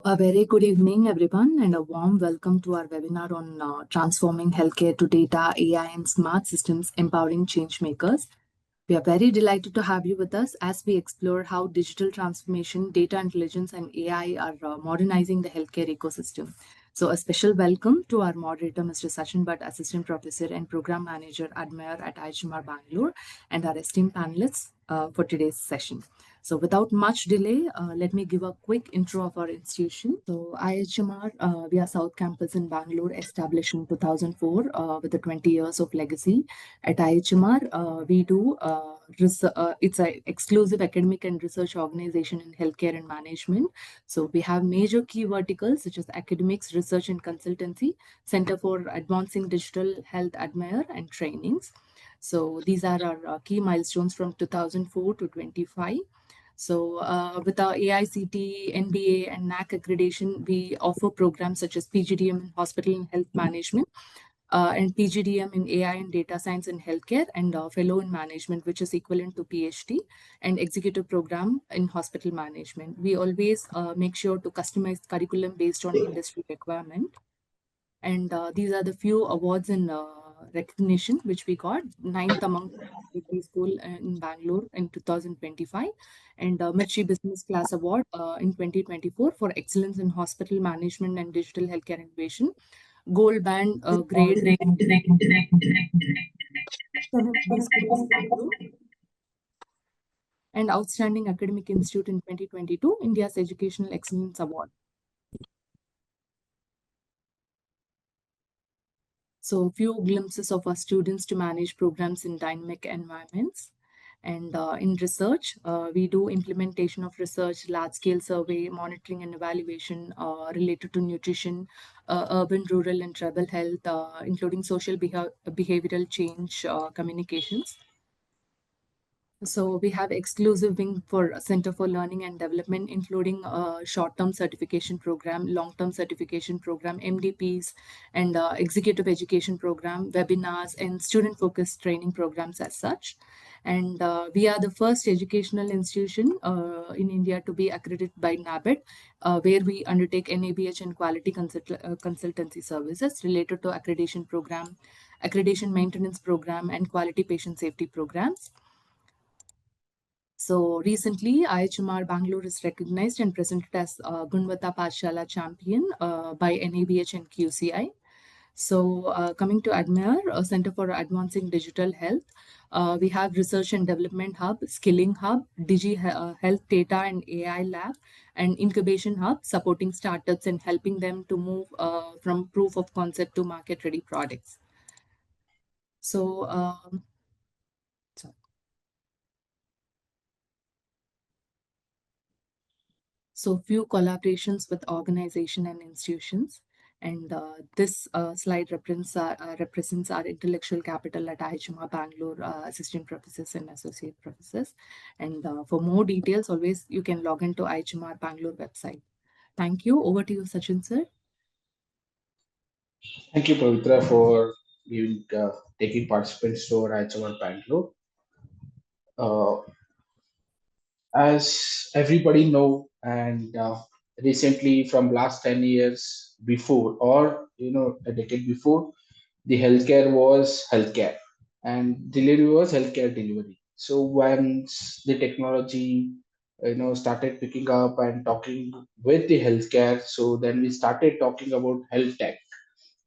A very good evening, everyone, and a warm welcome to our webinar on transforming healthcare to data, AI, and smart systems, empowering change makers. We are very delighted to have you with us as we explore how digital transformation, data intelligence, and AI are modernizing the healthcare ecosystem. So, a special welcome to our moderator, Mr. Sachin Bhat, Assistant Professor and Program Manager, Admire at IIHMR Bangalore, and our esteemed panelists for today's session. So without much delay, let me give a quick intro of our institution. So IIHMR, we are South Campus in Bangalore, established in 2004 with 20 years of legacy. At IIHMR, we do it's an exclusive academic and research organization in healthcare and management. So we have major key verticals such as academics, research and consultancy, Center for Advancing Digital Health, Admire, and trainings. So these are our key milestones from 2004 to 25. So with our AICT, NBA, and NAC accreditation, we offer programs such as PGDM in hospital and health management, and PGDM in AI and data science in healthcare, and fellow in management, which is equivalent to PhD, and executive program in hospital management. We always make sure to customize curriculum based on industry requirement. And these are the few awards and recognition which we got. Ninth among every school in Bangalore in 2025, and Mirchi Business Class Award in 2024 for excellence in hospital management and digital healthcare innovation. Gold band grade. And Outstanding Academic Institute in 2022, India's Educational Excellence Award. So few glimpses of our students to manage programs in dynamic environments. And in research, we do implementation of research, large-scale survey, monitoring and evaluation related to nutrition, urban, rural, and tribal health, including social behavioral change communications. So we have exclusive wing for Center for Learning and Development, including a short-term certification program, long-term certification program, MDPs, and executive education program, webinars, and student-focused training programs as such. And we are the first educational institution in India to be accredited by NABED, where we undertake NABH and quality consultancy services related to accreditation program, accreditation maintenance program, and quality patient safety programs. So recently, IIHMR Bangalore is recognized and presented as Gunvata Pathshala Champion by NABH and QCI. So coming to Admire, Center for Advancing Digital Health, we have Research and Development Hub, Skilling Hub, Digi Health Data and AI Lab, and Incubation Hub, supporting startups and helping them to move from proof of concept to market-ready products. So, So few collaborations with organization and institutions. And this slide represents our intellectual capital at IIHMR Bangalore, assistant professors and associate professors. And for more details, always you can log into IIHMR Bangalore website. Thank you. Over to you, Sachin sir. Thank you, Pavitra, for taking participants to our IIHMR Bangalore. As everybody know, and recently from last 10 years before, or a decade before, the healthcare was healthcare and delivery was healthcare delivery. So once the technology started picking up and talking with the healthcare, so then we started talking about health tech,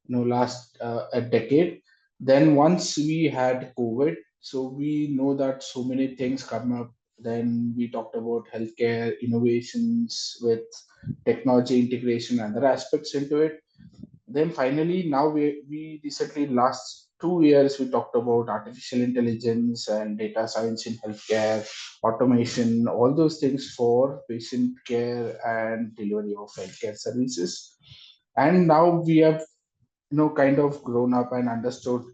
last a decade. Then once we had COVID, so we know that so many things come up. Then we talked about healthcare innovations with technology integration and other aspects into it. Then finally, now we recently last 2 years we talked about artificial intelligence and data science in healthcare, automation, all those things for patient care and delivery of healthcare services. And now we have kind of grown up and understood,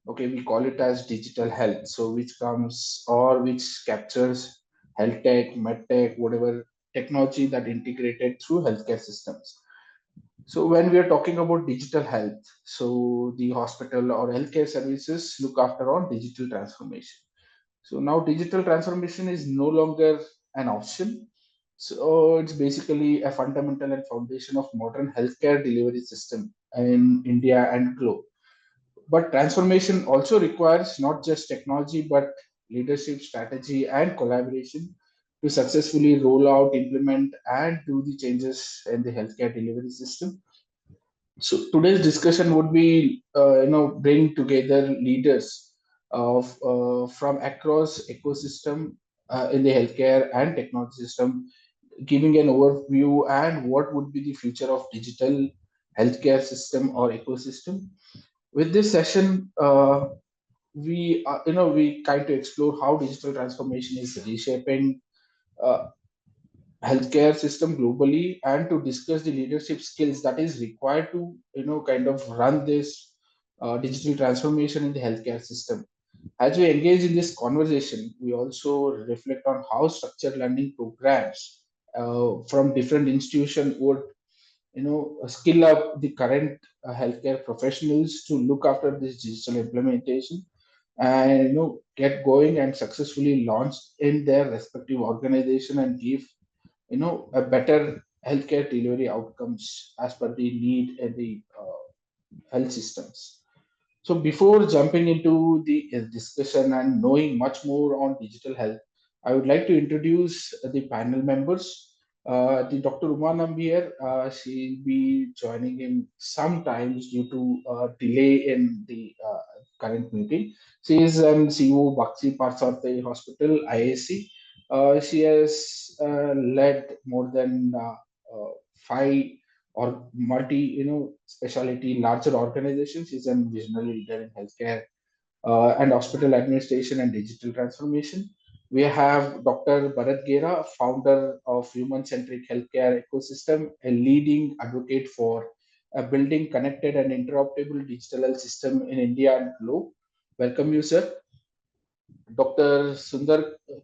okay, we call it as digital health, so which comes or which captures health tech, med tech, whatever technology that integrated through healthcare systems. So when we are talking about digital health, so the hospital or healthcare services look after on digital transformation. So now digital transformation is no longer an option. So it's basically a fundamental and foundation of modern healthcare delivery system in India and globe. But transformation also requires not just technology, but leadership, strategy, and collaboration to successfully roll out, implement, and do the changes in the healthcare delivery system. So today's discussion would be, bring together leaders of from across ecosystem in the healthcare and technology system, giving an overview and what would be the future of digital healthcare system or ecosystem. With this session, we kind of explore how digital transformation is reshaping uh, healthcare system globally, and to discuss the leadership skills that is required to kind of run this digital transformation in the healthcare system. As we engage in this conversation, we also reflect on how structured learning programs from different institutions would skill up the current healthcare professionals to look after this digital implementation, and get going and successfully launched in their respective organization, and give a better healthcare delivery outcomes as per the need in the health systems. So before jumping into the discussion and knowing much more on digital health, I would like to introduce the panel members. The Dr. Uma Nambiar, she'll be joining in sometimes due to delay in the current meeting. She is CEO Bagchi Parthasarathy Hospital, IAC. She has led more than five or multi specialty larger organizations. She's a visionary leader in healthcare and hospital administration and digital transformation. We have Dr. Bharat Gera, founder of Human Centric Healthcare Ecosystem, a leading advocate for building connected and interoperable digital health system in India and globe. Welcome you, sir. Dr.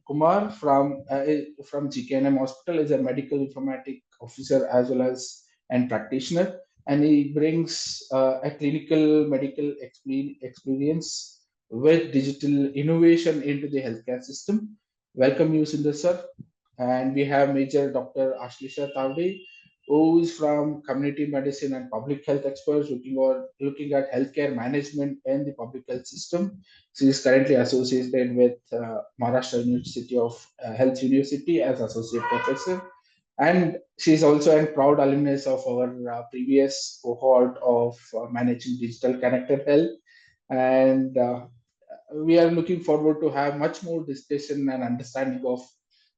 Kumar from GKNM Hospital is a medical informatics officer as well as and practitioner, and he brings a clinical medical experience with digital innovation into the healthcare system. Welcome you, Sundar sir. And we have Major Dr. Ashlesha Tawde, who is from community medicine and public health experts looking at healthcare management and the public health system. She is currently associated with Maharashtra University of Health University as associate professor, and she is also a proud alumnus of our previous cohort of managing digital connected health. And we are looking forward to have much more discussion and understanding of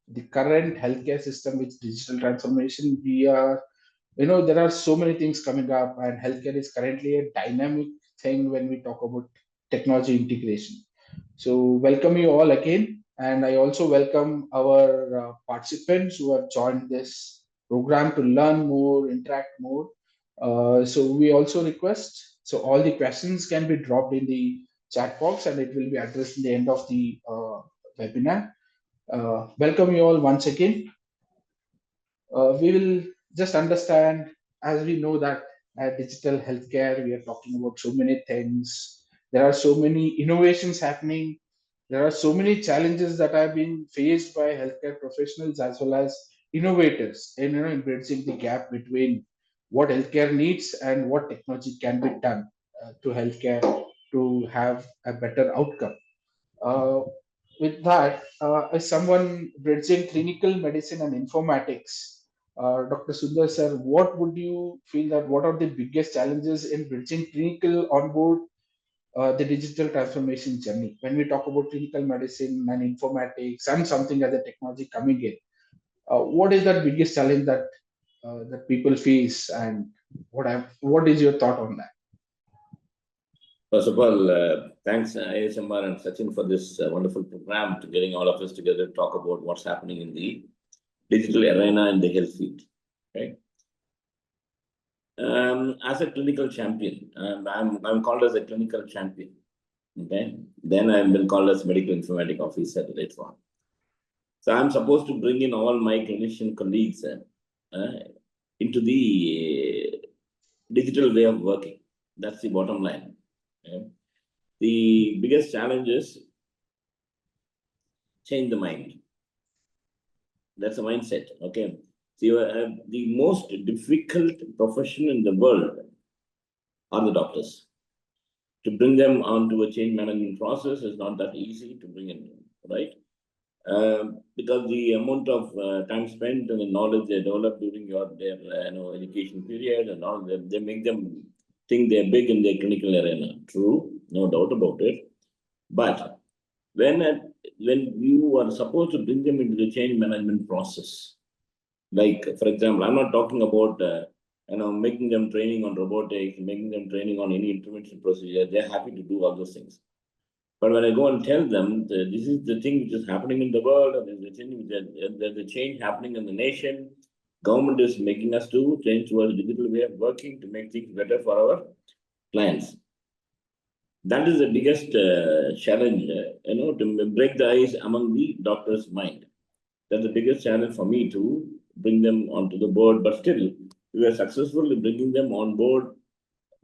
the current healthcare system with digital transformation. We are, there are so many things coming up, and healthcare is currently a dynamic thing when we talk about technology integration. So welcome you all again, and I also welcome our participants who have joined this program to learn more, interact more. So we also request, so all the questions can be dropped in the chat box, and it will be addressed in the end of the webinar. Welcome you all once again. We will just understand, as we know that digital healthcare, we are talking about so many things. There are so many innovations happening. There are so many challenges that are being faced by healthcare professionals as well as innovators in, in bridging the gap between what healthcare needs and what technology can be done to healthcare to have a better outcome. Uh, with that, as someone bridging clinical medicine and informatics, Dr. Sundar sir, what would you feel that what are the biggest challenges in bridging clinical onboard the digital transformation journey? When we talk about clinical medicine and informatics and something as a technology coming in, what is that biggest challenge that that people face, and what is your thought on that? First of all, thanks IIHMR and Sachin for this wonderful program to getting all of us together to talk about what's happening in the digital arena in the health field. Okay. As a clinical champion, I'm called as a clinical champion. Okay. Then I've been called as medical informatics officer later on. So I'm supposed to bring in all my clinician colleagues into the digital way of working. That's the bottom line. Okay. The biggest challenge is change the mind. That's a mindset. Okay. So the most difficult profession in the world are the doctors. To bring them onto a change management process is not that easy to bring in, right? Because the amount of time spent and the knowledge they develop during their education period and all, they make them think they're big in their clinical arena. True, no doubt about it. But when uh, when you are supposed to bring them into the change management process, like for example, I'm not talking about making them training on robotics, making them training on any intervention procedure. They're happy to do all those things. But when I go and tell them that this is the thing which is happening in the world, and there's a change happening in the nation, government is making us to change towards digital way of working to make things better for our clients. That is the biggest challenge, to break the ice among the doctor's mind. That's the biggest challenge for me to bring them onto the board. But still, we are successful in bringing them on board.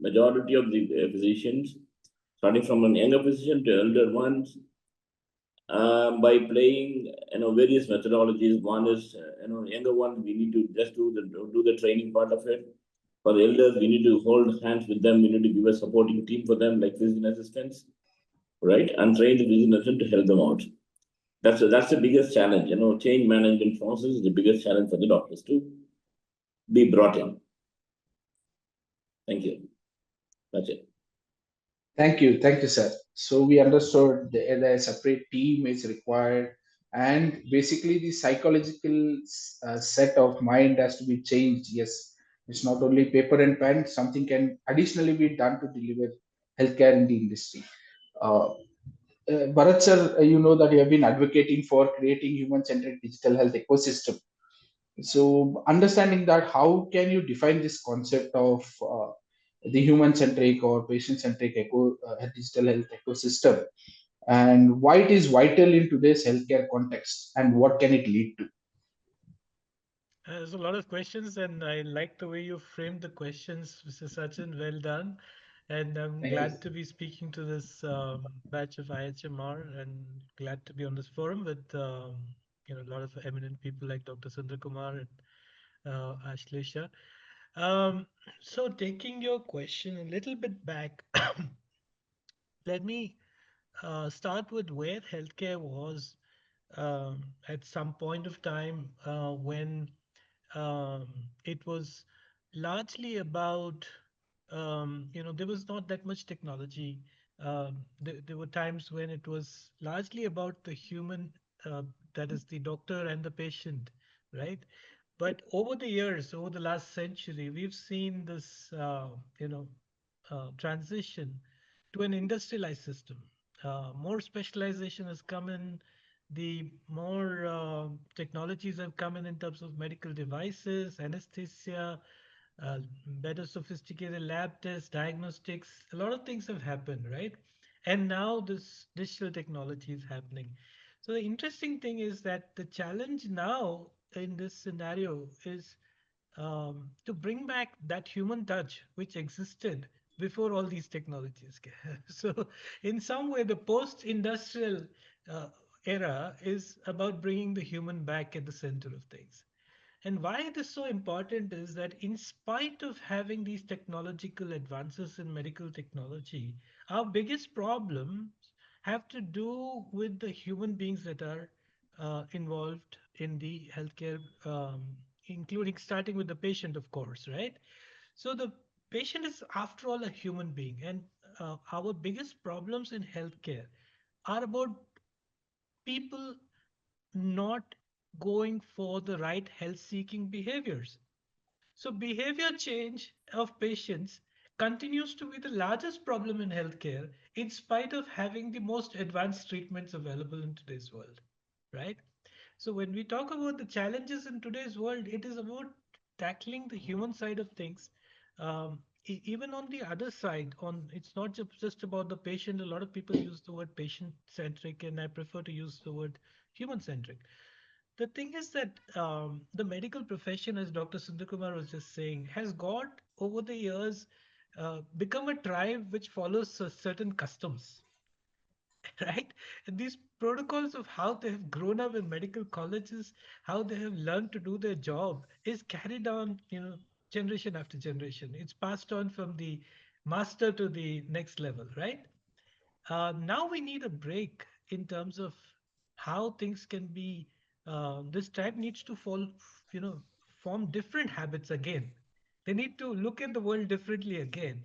Majority of the physicians, starting from an younger physician to elder ones, by playing various methodologies. One is younger one, we need to just do the training part of it. For the elders, we need to hold hands with them. We need to give a supporting team for them, like physician assistants, right? And train the physician assistant to help them out. That's the biggest challenge. Change management process is the biggest challenge for the doctors to be brought in. Thank you. That's it. Thank you, sir. So we understood the separate team is required, and basically the psychological set of mind has to be changed. Yes, it's not only paper and pen. Something can additionally be done to deliver healthcare in the industry. Uh, Bharat sir, you know that you have been advocating for creating human-centered digital health ecosystem. So understanding that, how can you define this concept of the human-centric or patient-centric digital health ecosystem, and why it is vital in today's healthcare context, and what can it lead to? There's a lot of questions, and I like the way you framed the questions, Mr. Sachin. Well done. And I'm Thank you. glad to be speaking to this batch of IHMR, and glad to be on this forum with a lot of eminent people like Dr. Sundar Kumar and Ashlesha. Um, so taking your question a little bit back, let me start with where healthcare was at some point of time when um, it was largely about there was not that much technology. There were times when it was largely about the human, uh, that is the doctor and the patient, right? But over the years, over the last century, we've seen this transition to an industrialized system. More specialization has come in, the more technologies have come in terms of medical devices, anesthesia, better sophisticated lab tests, diagnostics. A lot of things have happened, right? And now this digital technology is happening. So the interesting thing is that the challenge now in this scenario is to bring back that human touch which existed before all these technologies. So, in some way, the post-industrial uh, era is about bringing the human back at the center of things. And why it is so important is that, in spite of having these technological advances in medical technology, our biggest problems have to do with the human beings that are involved in the healthcare, including starting with the patient, of course, right? So, the patient is, after all, a human being. And our biggest problems in healthcare are about people not going for the right health seeking behaviors. So, behavior change of patients continues to be the largest problem in healthcare, in spite of having the most advanced treatments available in today's world, right? So, when we talk about the challenges in today's world, it is about tackling the human side of things. Even on the other side, it's not just about the patient. A lot of people use the word patient centric, and I prefer to use the word human centric. The thing is that the medical profession, as Dr. Sundakumar was just saying, has got over the years become a tribe which follows certain customs. right? And these protocols of how they have grown up in medical colleges, how they have learned to do their job, is carried on, generation after generation. It's passed on from the master to the next level, right? Now we need a break in terms of how things can be. This tribe needs to you know, form different habits again. They need to look at the world differently again.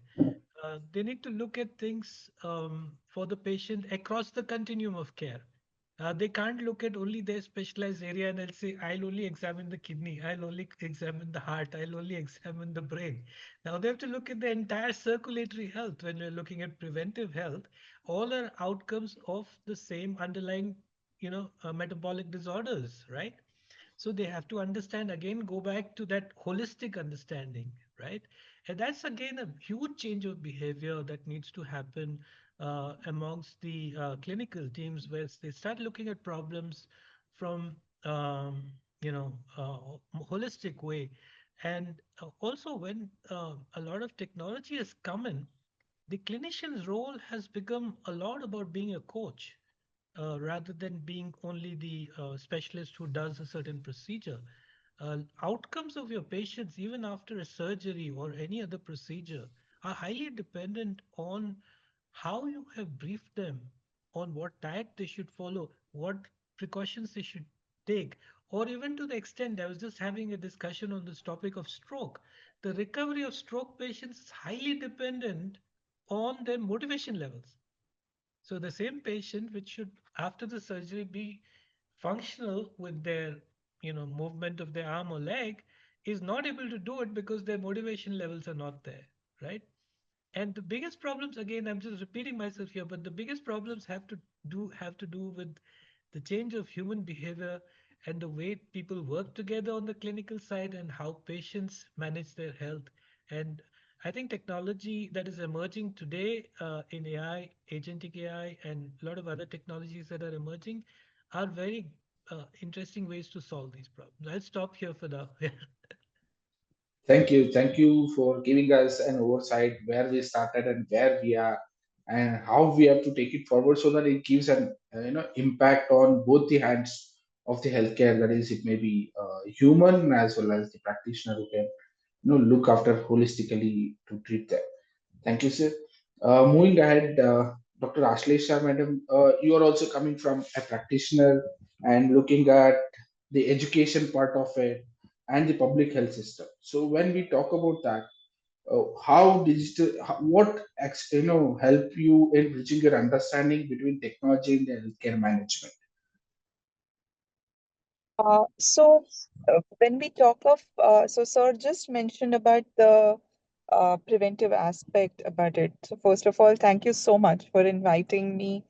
They need to look at things for the patient across the continuum of care. They can't look at only their specialized area and they'll say, I'll only examine the kidney, I'll only examine the heart, I'll only examine the brain. Now they have to look at the entire circulatory health when we're looking at preventive health. All are outcomes of the same underlying, metabolic disorders, right? So they have to understand again, go back to that holistic understanding, right? And that's again a huge change of behavior that needs to happen amongst the clinical teams, where they start looking at problems from holistic way. And also when a lot of technology has come in, the clinician's role has become a lot about being a coach rather than being only the specialist who does a certain procedure. Outcomes of your patients, even after a surgery or any other procedure, are highly dependent on how you have briefed them on what diet they should follow, what precautions they should take, or even to the extent I was just having a discussion on this topic of stroke. The recovery of stroke patients is highly dependent on their motivation levels. So the same patient, which should after the surgery be functional with their, movement of their arm or leg, is not able to do it because their motivation levels are not there, right? And the biggest problems, again, I'm just repeating myself here, but the biggest problems have to do with the change of human behavior and the way people work together on the clinical side and how patients manage their health. And I think technology that is emerging today in AI, agentic AI, and a lot of other technologies that are emerging are very interesting ways to solve these problems. I'll stop here for now. Thank you. Thank you for giving us an oversight where we started and where we are and how we have to take it forward so that it gives an impact on both the hands of the healthcare. That is, it may be human as well as the practitioner who can look after holistically to treat them. Thank you, sir. Moving ahead, Dr. Ashlesha, madam, you are also coming from a practitioner and looking at the education part of it and the public health system. So when we talk about that, how digital, what help you in bridging your understanding between technology and the healthcare management? When we talk of, so Sir just mentioned about the preventive aspect about it. So first of all, thank you so much for inviting me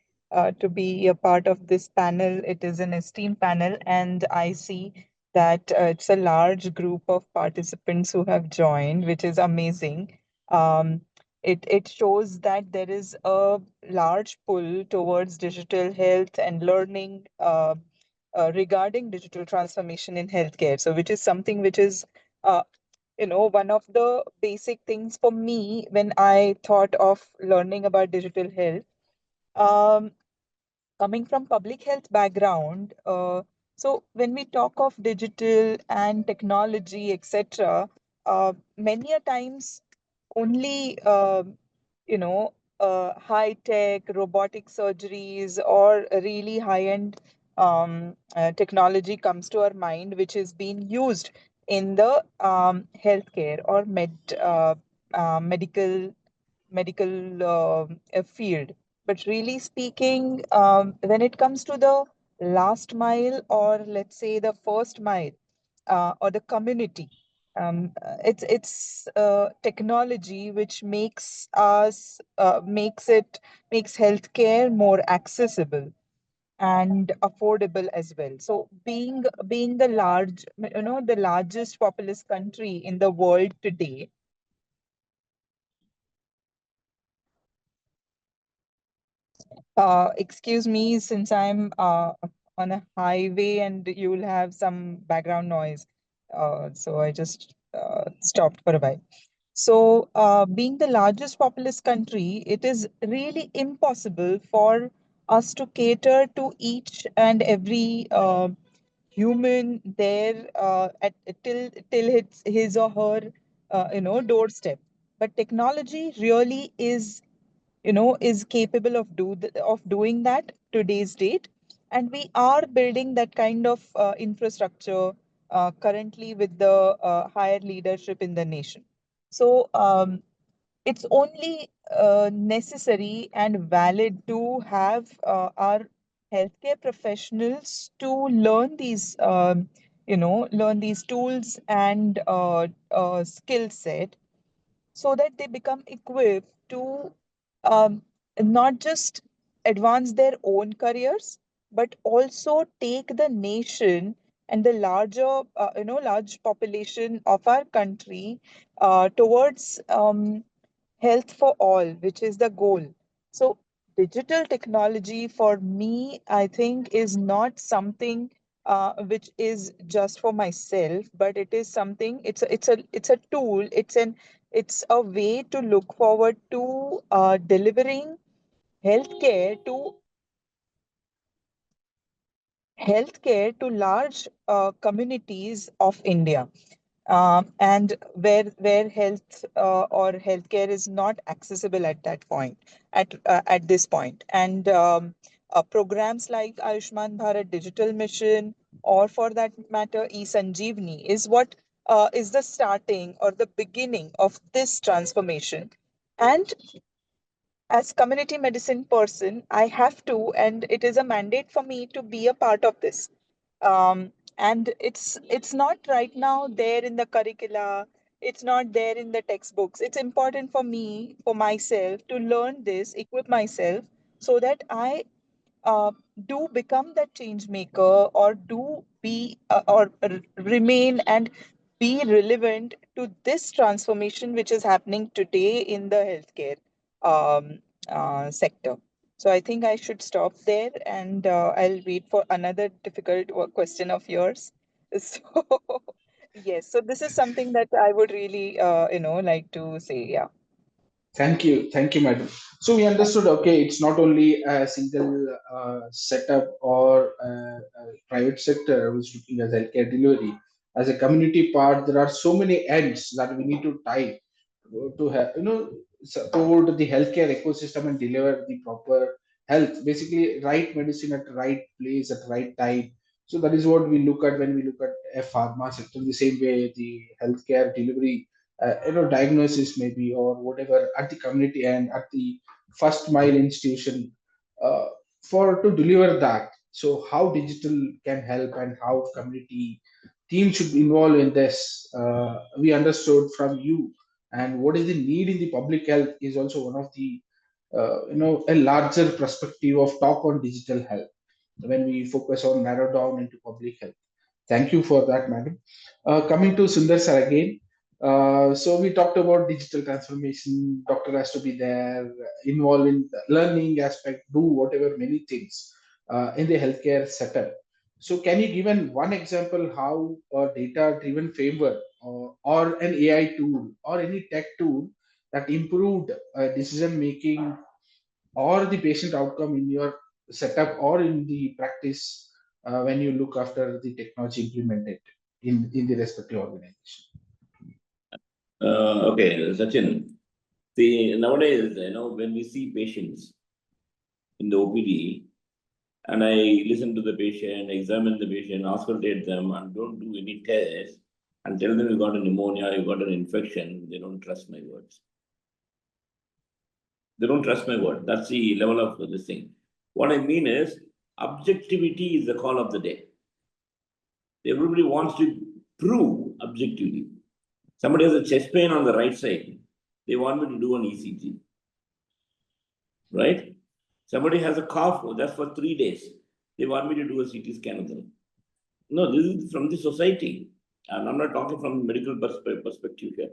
to be a part of this panel. It is an esteemed panel, and I see that it's a large group of participants who have joined, which is amazing. Um, it shows that there is a large pull towards digital health and learning. Regarding digital transformation in healthcare. So, which is something which is, one of the basic things for me when I thought of learning about digital health. Um, Coming from public health background, so when we talk of digital and technology, etc., many a times only high tech robotic surgeries or really high end technology comes to our mind, which is being used in the healthcare or medical field. But really speaking, when it comes to the last mile, or let's say the first mile, or the community, it's technology which makes healthcare more accessible and affordable as well. So being the largest populous country in the world today. Excuse me, since I'm on a highway and you'll have some background noise. So I just stopped for a while. So, being the largest populous country, it is really impossible for us to cater to each and every human there till his or her doorstep. But technology really is capable of doing that today's date, and we are building that kind of infrastructure currently with the higher leadership in the nation. So it's only necessary and valid to have our healthcare professionals to learn these tools and skill set, so that they become equipped to um, not just advance their own careers, but also take the nation and the large population of our country towards health for all, which is the goal. So digital technology for me, I think, is not something which is just for myself, but it is something. It's a tool. It's a way to look forward to delivering healthcare to large communities of India, and where health or healthcare is not accessible at that point, at this point. And programs like Ayushman Bharat Digital Mission, or for that matter, eSanjeevani, is what is the starting or the beginning of this transformation. And as community medicine person, I have to, and it is a mandate for me to be a part of this. And it's not right now there in the curricula. It's not there in the textbooks. It's important for me, for myself, to learn this, equip myself, so that I uh, do become that change maker, or do be remain and be relevant to this transformation which is happening today in the healthcare um, sector. So I think I should stop there, and I'll wait for another difficult question of yours. So yes, so this is something that I would really like to say. Yeah. Thank you, madam. So we understood. Okay, it's not only a single setup or a private sector who's looking at healthcare delivery. As a community part, there are so many ends that we need to tie to have, support the healthcare ecosystem and deliver the proper health. Basically, right medicine at the right place at the right time. So that is what we look at when we look at a pharma sector. The same way the healthcare delivery, diagnosis maybe, or whatever, at the community and at the first mile institution, uh, for to deliver that. So how digital can help and how community team should involve in this, we understood from you. And what is the need in the public health is also one of the, a larger perspective of talk on digital health when we focus on narrow down into public health. Thank you for that, madam. Coming to Sundar sir again. So we talked about digital transformation. Doctor has to be there, involved in the learning aspect, do whatever many things in the healthcare setup. So can you give one example how a data-driven framework, or an AI tool or any tech tool that improved decision making or the patient outcome in your setup or in the practice, when you look after the technology implemented in the respective organization? Okay, Sachin. See, nowadays, when we see patients in the OPD, and I listen to the patient, examine the patient, auscultate them, and don't do any tests, and tell them you got a pneumonia, you got an infection, they don't trust my words. They don't trust my word. That's the level of this thing. What I mean is, objectivity is the call of the day. Everybody wants to prove objectivity. Somebody has a chest pain on the right side. They want me to do an ECG. Right? Somebody has a cough, that's for 3 days. They want me to do a CT scan of them. No, this is from the society. And I'm not talking from medical perspective here.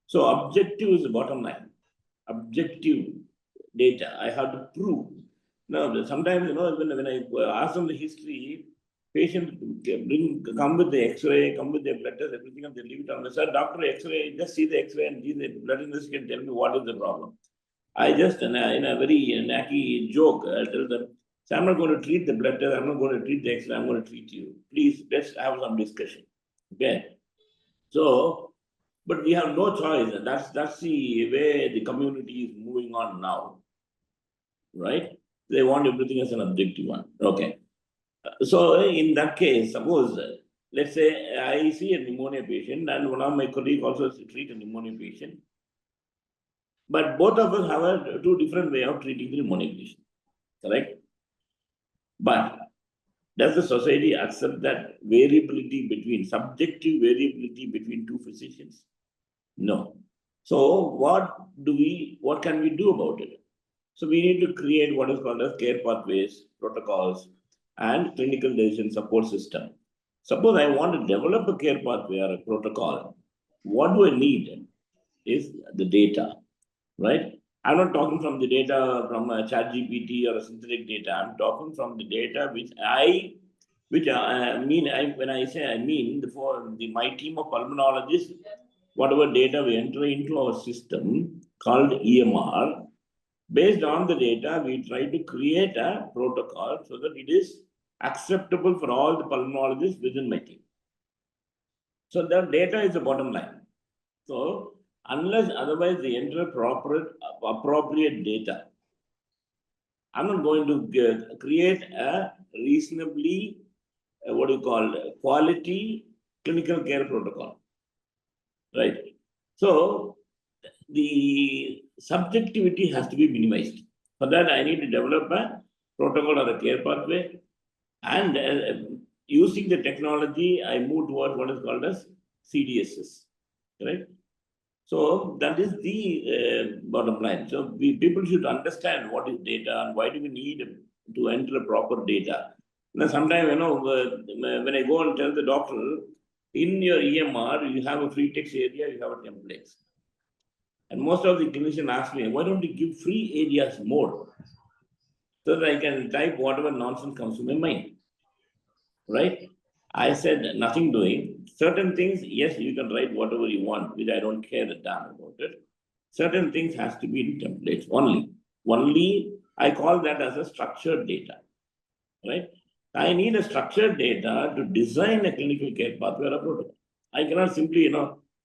So objective is the bottom line. Objective data. I have to prove. Now, sometimes, when I ask them the history, patient come with the X-ray, come with their blood test, everything, and they leave it on the side. Doctor, X-ray, just see the X-ray and see the blood in can tell me what is the problem. I just, in a very knacky joke, tell them, So I'm not going to treat the blood test, I'm not going to treat the X-ray, I'm going to treat you. Please, let's have some discussion. Okay. So, but we have no choice. That's the way the community is moving on now. Right? They want everything as an objective one. Okay. So in that case, suppose, let's say I see a pneumonia patient and one of my colleagues also treat a pneumonia patient. But both of us have two different way of treating the pneumonia patient. Correct? But does the society accept that variability between, subjective variability between two physicians? No. So what can we do about it? So we need to create what is called as care pathways, protocols, and clinical decision support system. Suppose I want to develop a care pathway or a protocol, what do I need is the data, right? I'm not talking from the data from a ChatGPT or a Centric data. I'm talking from the data when I say I mean my team of pulmonologists, whatever data we enter into our system called EMR, based on the data, we try to create a protocol so that it is acceptable for all the pulmonologists within my team. So the data is the bottom line. So unless otherwise they enter appropriate data, I'm not going to create a reasonably quality clinical care protocol, right? So the subjectivity has to be minimized. For that, I need to develop a protocol or a care pathway, and using the technology, I move towards what is called as CDSS, right? So that is the bottom line. So people should understand what is data and why do we need to enter proper data. Now, sometimes, when I go and tell the doctor, in your EMR, you have a free text area, you have a template. And most of the clinicians ask me, why don't you give free areas more so that I can type whatever nonsense comes to my mind, right? I said, nothing doing. Certain things, yes, you can write whatever you want, which I don't care a damn about it. Certain things has to be in templates only. Only, I call that as a structured data, right? I need a structured data to design a clinical care pathway or a protocol. I cannot simply,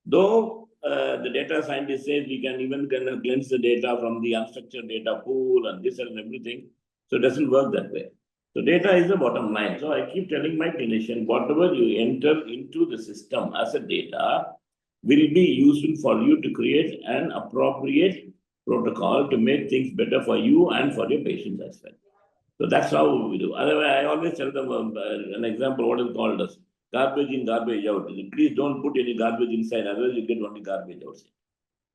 though the data scientist says we can even cleanse the data from the unstructured data pool and this and everything. So it doesn't work that way. So data is the bottom line. So I keep telling my clinician, whatever you enter into the system as a data will be useful for you to create an appropriate protocol to make things better for you and for your patients as well. So that's how we do. Otherwise, I always tell them an example, what is called as garbage in, garbage out. Please don't put any garbage inside, otherwise you get only garbage outside,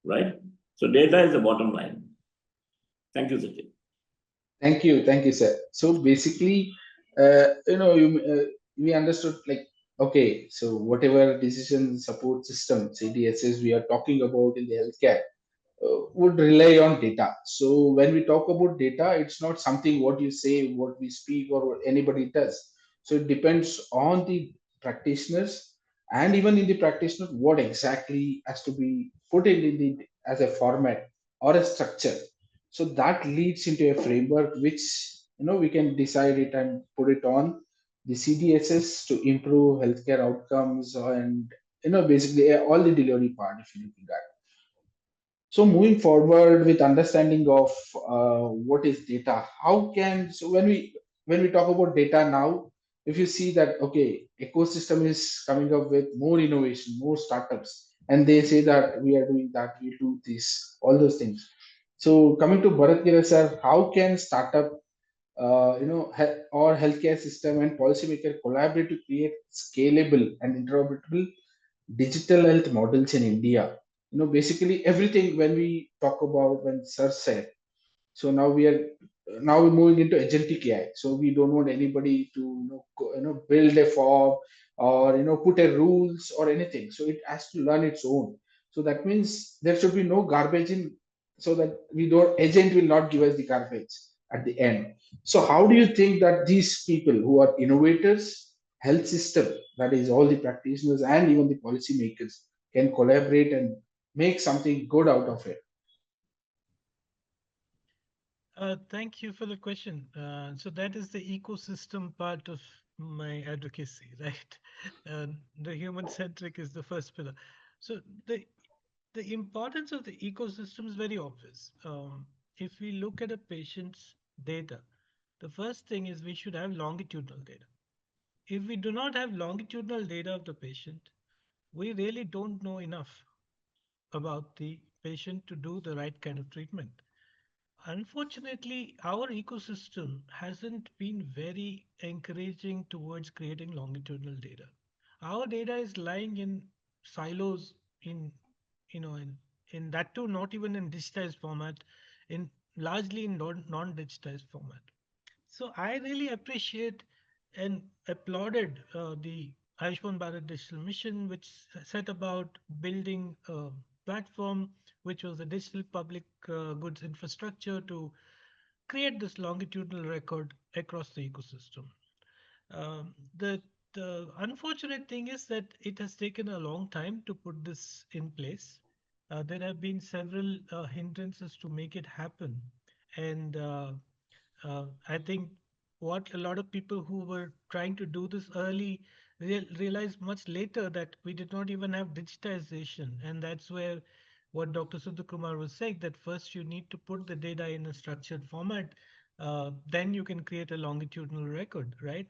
right? So data is the bottom line. Thank you, Sachin. Thank you, sir. So basically, we understood like, okay, so whatever decision support system CDSS we are talking about in the healthcare would rely on data. So when we talk about data, it's not something what you say, what we speak, or what anybody does. So it depends on the practitioners, and even in the practitioner, what exactly has to be put in the as a format or a structure. So that leads into a framework which we can decide it and put it on the CDSS to improve healthcare outcomes and basically all the delivery part if you look at that. So moving forward with understanding of what is data, when we talk about data now, if you see that okay, ecosystem is coming up with more innovation, more startups, and they say that we are doing that, we do this, all those things. So coming to Bharat Gera sir, how can startup, or healthcare system and policymaker collaborate to create scalable and interoperable digital health models in India? Basically everything when we talk about when Sir said. So now we're moving into agentic AI. So we don't want anybody to build a form or put a rules or anything. So it has to learn its own. So that means there should be no garbage in, so that we don't agent will not give us the garbage at the end. So how do you think that these people who are innovators, health system, that is all the practitioners and even the policymakers, can collaborate and make something good out of it? Thank you for the question. So that is the ecosystem part of my advocacy, right? The human centric is the first pillar. So the importance of the ecosystem is very obvious. If we look at a patient's data, the first thing is we should have longitudinal data. If we do not have longitudinal data of the patient, we really don't know enough about the patient to do the right kind of treatment. Unfortunately, our ecosystem hasn't been very encouraging towards creating longitudinal data. Our data is lying in silos in you know in that too not even in digitized format, in largely in non-digitized format. So I really appreciate and applauded the Ayushman Bharat Digital Mission, which set about building a platform which was a digital public goods infrastructure to create this longitudinal record across the ecosystem. Um, the the unfortunate thing is that it has taken a long time to put this in place. There have been several hindrances to make it happen, and I think what a lot of people who were trying to do this early realized much later that we did not even have digitization, and that's where what Dr. Kumar was saying, that first you need to put the data in a structured format, then you can create a longitudinal record, right?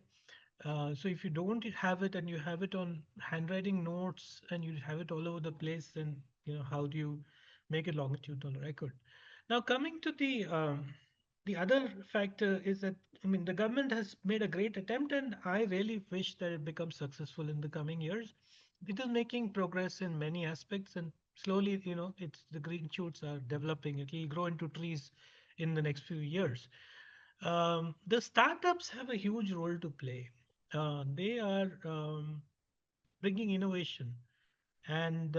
So if you don't have it and you have it on handwriting notes and you have it all over the place, then how do you make a longitudinal record? Now coming to the other factor is that I mean the government has made a great attempt, and I really wish that it becomes successful in the coming years. It is making progress in many aspects, and slowly, it's the green shoots are developing. It will grow into trees in the next few years. The startups have a huge role to play. They are bringing innovation, and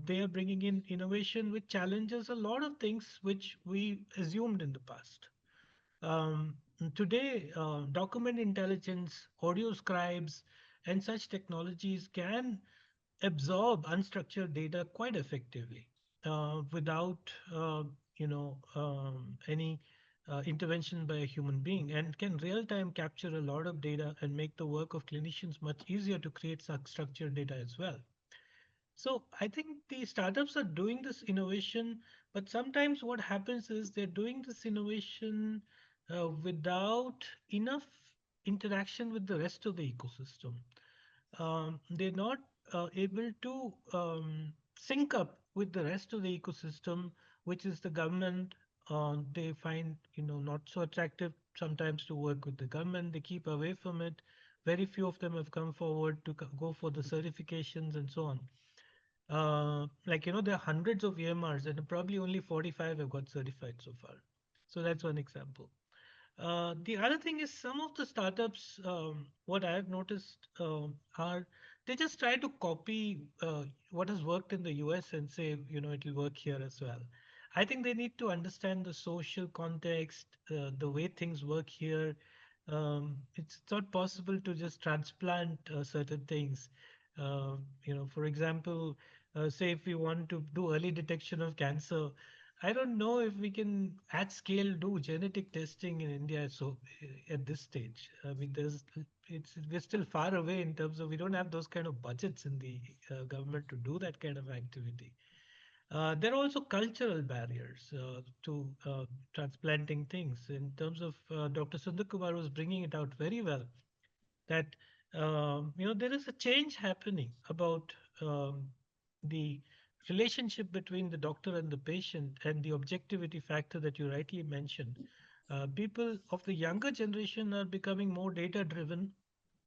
they are bringing in innovation which challenges a lot of things which we assumed in the past. Um, Today, document intelligence, audio scribes, and such technologies can absorb unstructured data quite effectively without any intervention by a human being, and can real time capture a lot of data and make the work of clinicians much easier to create such structured data as well. So I think the startups are doing this innovation, but sometimes what happens is they're doing this innovation without enough interaction with the rest of the ecosystem. They're not able to sync up with the rest of the ecosystem, which is the government. They find not so attractive sometimes to work with the government. They keep away from it. Very few of them have come forward to go for the certifications and so on. Like there are hundreds of EMRs, and probably only 45 have got certified so far. So that's one example. The other thing is some of the startups, what I've noticed are they just try to copy what has worked in the US and say, it'll work here as well. I think they need to understand the social context, the way things work here. It's not possible to just transplant certain things. For example, say if we want to do early detection of cancer, I don't know if we can at scale do genetic testing in India. So at this stage, I mean, we're still far away in terms of we don't have those kind of budgets in the government to do that kind of activity. There are also cultural barriers to transplanting things. In terms of Dr. Sundar Kumar was bringing it out very well that there is a change happening about the relationship between the doctor and the patient and the objectivity factor that you rightly mentioned. People of the younger generation are becoming more data driven,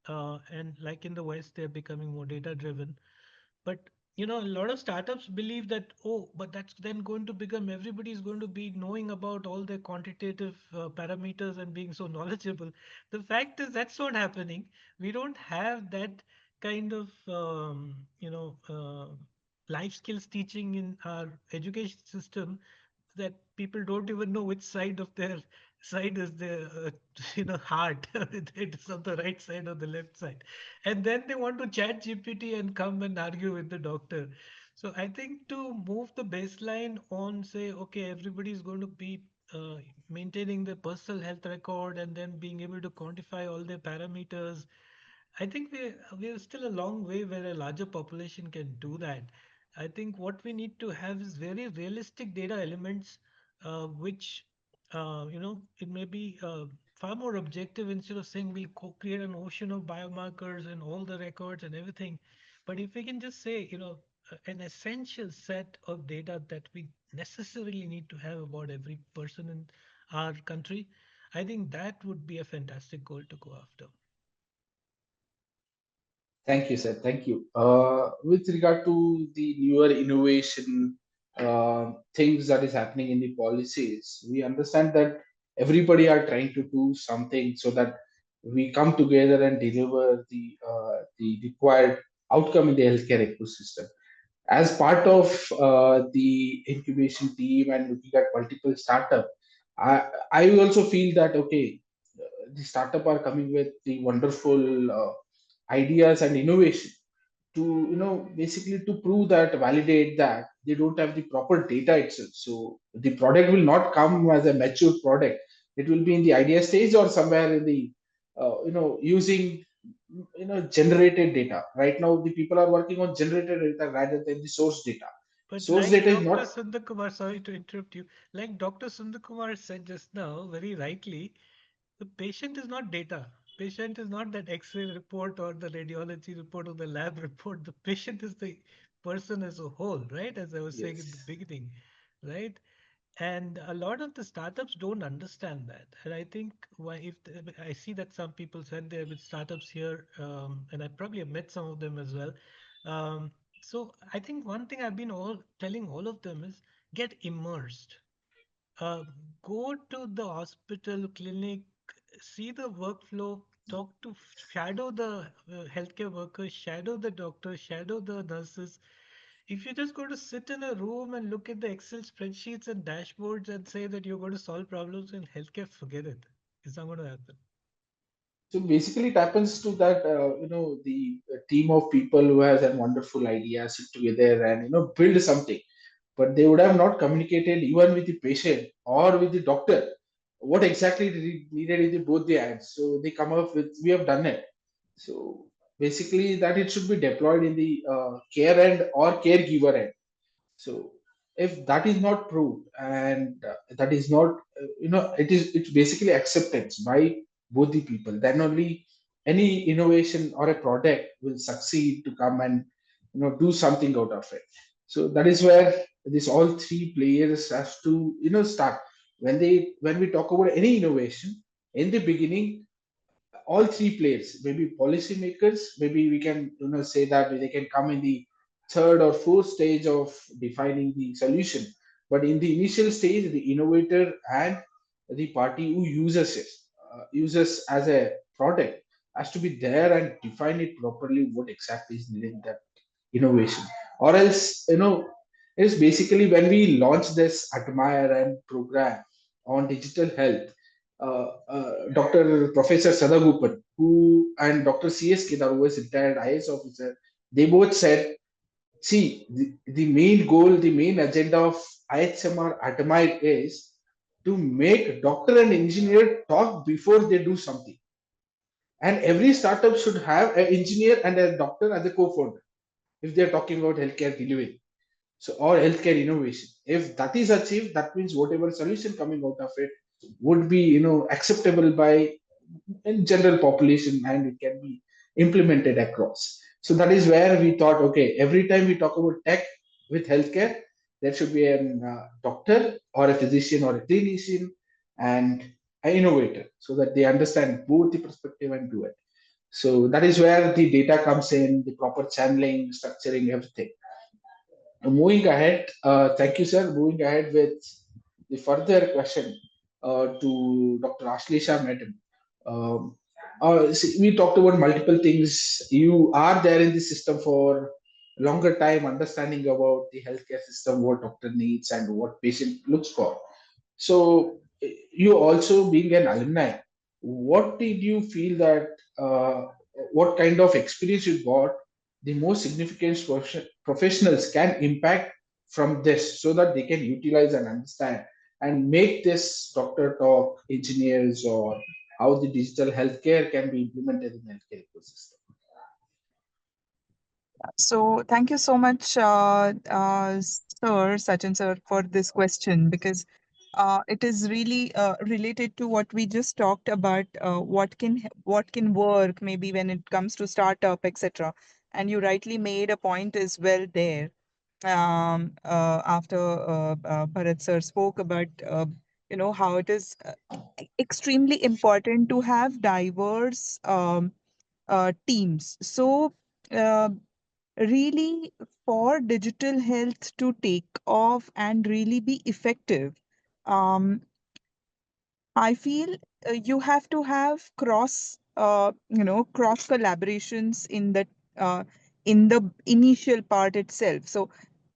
and like in the West, they're becoming more data driven. But a lot of startups believe that, oh, but that's then going to become everybody is going to be knowing about all their quantitative parameters and being so knowledgeable. The fact is that's not happening. We don't have that kind of life skills teaching in our education system, that people don't even know which side of their side is their heart. It is on the right side or the left side, and then they want to chat GPT and come and argue with the doctor. So I think to move the baseline on, say, okay, everybody is going to be maintaining the personal health record and then being able to quantify all their parameters. I think we're still a long way where a larger population can do that. I think what we need to have is very realistic data elements, which it may be far more objective instead of saying we'll create an ocean of biomarkers and all the records and everything. But if we can just say, an essential set of data that we necessarily need to have about every person in our country, I think that would be a fantastic goal to go after. Thank you, sir. Thank you. With regard to the newer innovation things that is happening in the policies, we understand that everybody are trying to do something so that we come together and deliver the required outcome in the healthcare ecosystem. As part of the incubation team and looking at multiple startup, I also feel that okay, the startup are coming with the wonderful ideas and innovation to basically to prove that, validate that they don't have the proper data itself. So the product will not come as a mature product. It will be in the idea stage or somewhere in the using generated data. Right now the people are working on generated data rather than the source data. But Source like data is Dr. not. Sundar Kumar, sorry to interrupt you, like Dr. Sundar Kumar said just now, very rightly, the patient is not data. Patient is not that X-ray report or the radiology report or the lab report. The patient is the person as a whole, right? As I was saying in the Yes. beginning, right? And a lot of the startups don't understand that. And I think why if I see that some people said they're with startups here, and I probably have met some of them as well. So I think one thing I've been all telling all of them is get immersed. Uh, Go to the hospital, clinic, see the workflow, talk to, shadow the healthcare workers, shadow the doctors, shadow the nurses. If you're just going to sit in a room and look at the Excel spreadsheets and dashboards and say that you're going to solve problems in healthcare, forget it. It's not going to happen. So basically, it happens to that the team of people who has a wonderful idea sit together and build something, but they would have not communicated even with the patient or with the doctor what exactly needed in the both the ends. So they come up with we have done it. So basically, that it should be deployed in the care end or caregiver end. So if that is not proved and that is not it's basically acceptance by both the people, then only any innovation or a product will succeed to come and do something out of it. So that is where this all three players has to start. When we talk about any innovation in the beginning, all three players, maybe policymakers, maybe we can say that they can come in the third or fourth stage of defining the solution. But in the initial stage, the innovator and the party who uses it, uses as a product, has to be there and define it properly what exactly is needed in that innovation. Or else, it's basically when we launch this admire and program on digital health, Dr. Professor Sadagopan, who and Dr. C.S. Kedar, who was retired IAS officer, they both said, see, the main goal, the main agenda of IHMR Admire is to make doctor and engineer talk before they do something. And every startup should have an engineer and a doctor as a co-founder if they're talking about healthcare delivery. So, or healthcare innovation. If that is achieved, that means whatever solution coming out of it would be, acceptable by in general population and it can be implemented across. So that is where we thought, okay, every time we talk about tech with healthcare, there should be a doctor or a physician or a clinician and an innovator so that they understand both the perspective and do it. So that is where the data comes in, the proper channeling, structuring, everything. Moving ahead, thank you, sir. Moving ahead with the further question to Dr. Ashlesha, madam. Um, see, we talked about multiple things. You are there in the system for a longer time, understanding about the healthcare system, what doctor needs and what patient looks for. So, you also being an alumni, what did you feel that, what kind of experience you got, the most significant professionals can impact from this so that they can utilize and understand? and make this doctor talk engineers or how the digital healthcare can be implemented in healthcare ecosystem. So thank you so much, Sir Sachin sir, for this question, because it is really related to what we just talked about. What can work maybe when it comes to startup, etc. And you rightly made a point as well there. After Bharat sir spoke about how it is extremely important to have diverse teams. So. Uh, Really, for digital health to take off and really be effective, um, I feel you have to have cross collaborations in the initial part itself. So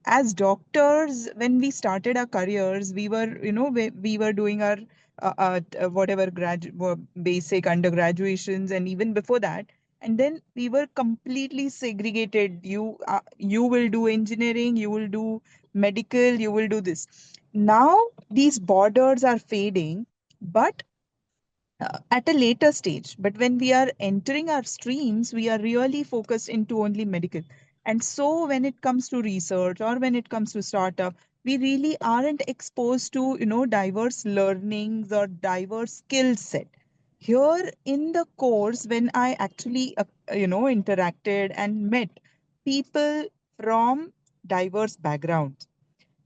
as doctors, when we started our careers, we were doing our whatever basic undergraduations, and even before that, and then we were completely segregated. You will do engineering, you will do medical, you will do this. Now these borders are fading, but at a later stage. But when we are entering our streams, we are really focused into only medical. And so when it comes to research or when it comes to startup, we really aren't exposed to, diverse learnings or diverse skill set. Here in the course, when I actually, interacted and met people from diverse backgrounds,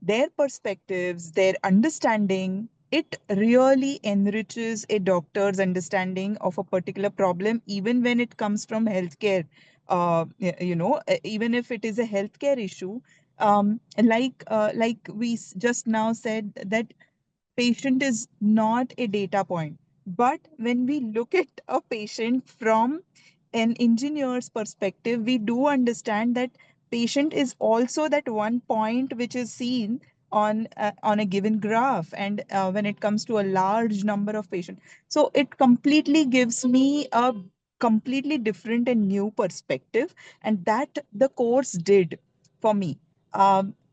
their perspectives, their understanding, it really enriches a doctor's understanding of a particular problem, even when it comes from healthcare. Even if it is a healthcare issue, like we just now said that patient is not a data point. But when we look at a patient from an engineer's perspective, we do understand that patient is also that one point which is seen on a given graph, and when it comes to a large number of patients, so it completely gives me a completely different and new perspective, and that the course did for me.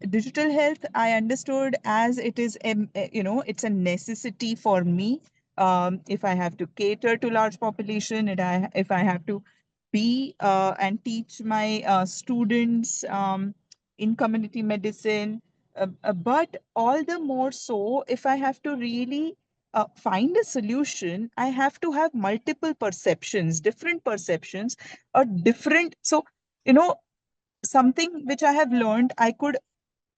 Digital health, I understood as it is it's a necessity for me. If I have to cater to large population, if I have to be and teach my students in community medicine, but all the more so if I have to really find a solution, I have to have multiple perceptions, different perceptions, or different. So, you know, something which I have learned, I could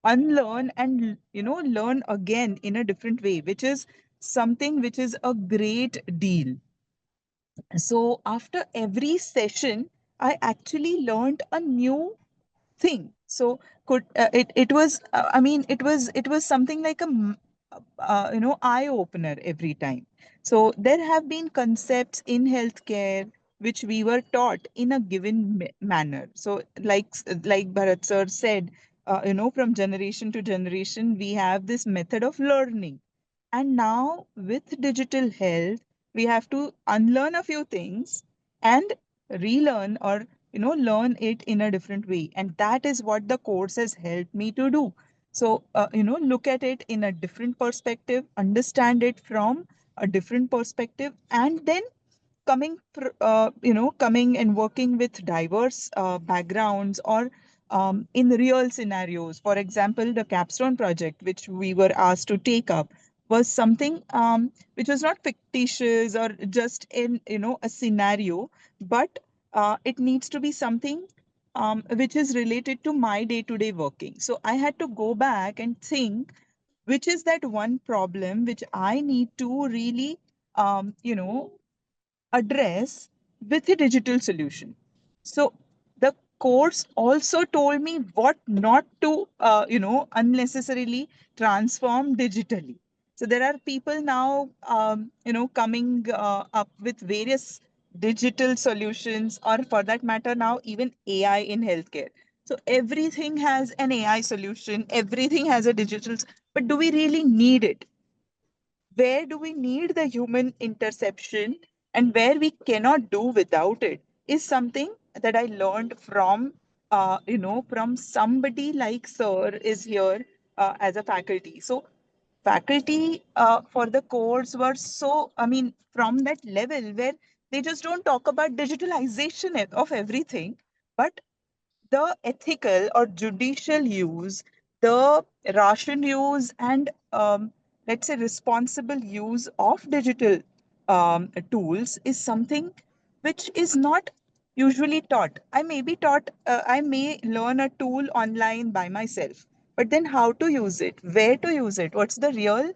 unlearn and learn again in a different way, which is something which is a great deal. So after every session, I actually learned a new thing. So could it was I mean it was something like a eye opener every time. So there have been concepts in healthcare which we were taught in a given manner. So like Bharat sir said, from generation to generation we have this method of learning, and now with digital health, we have to unlearn a few things and relearn, or learn it in a different way. And that is what the course has helped me to do. So look at it in a different perspective, understand it from a different perspective, and then coming and working with diverse backgrounds, or in real scenarios. For example, the capstone project which we were asked to take up was something which was not fictitious or just in a scenario, but it needs to be something which is related to my day-to-day working. So I had to go back and think which is that one problem which I need to really address with a digital solution. So the course also told me what not to, unnecessarily transform digitally. So there are people now, coming up with various digital solutions, or for that matter, now even AI in healthcare. So everything has an AI solution, everything has a digital, but do we really need it? Where do we need the human interception, and where we cannot do without it, is something that I learned from from somebody like sir is here as a faculty. So faculty for the course were so, I mean, from that level where they just don't talk about digitalization of everything, but the ethical or judicial use, the rational use, and let's say responsible use of digital tools is something which is not usually taught. I may be taught, I may learn a tool online by myself, but then how to use it, where to use it, what's the real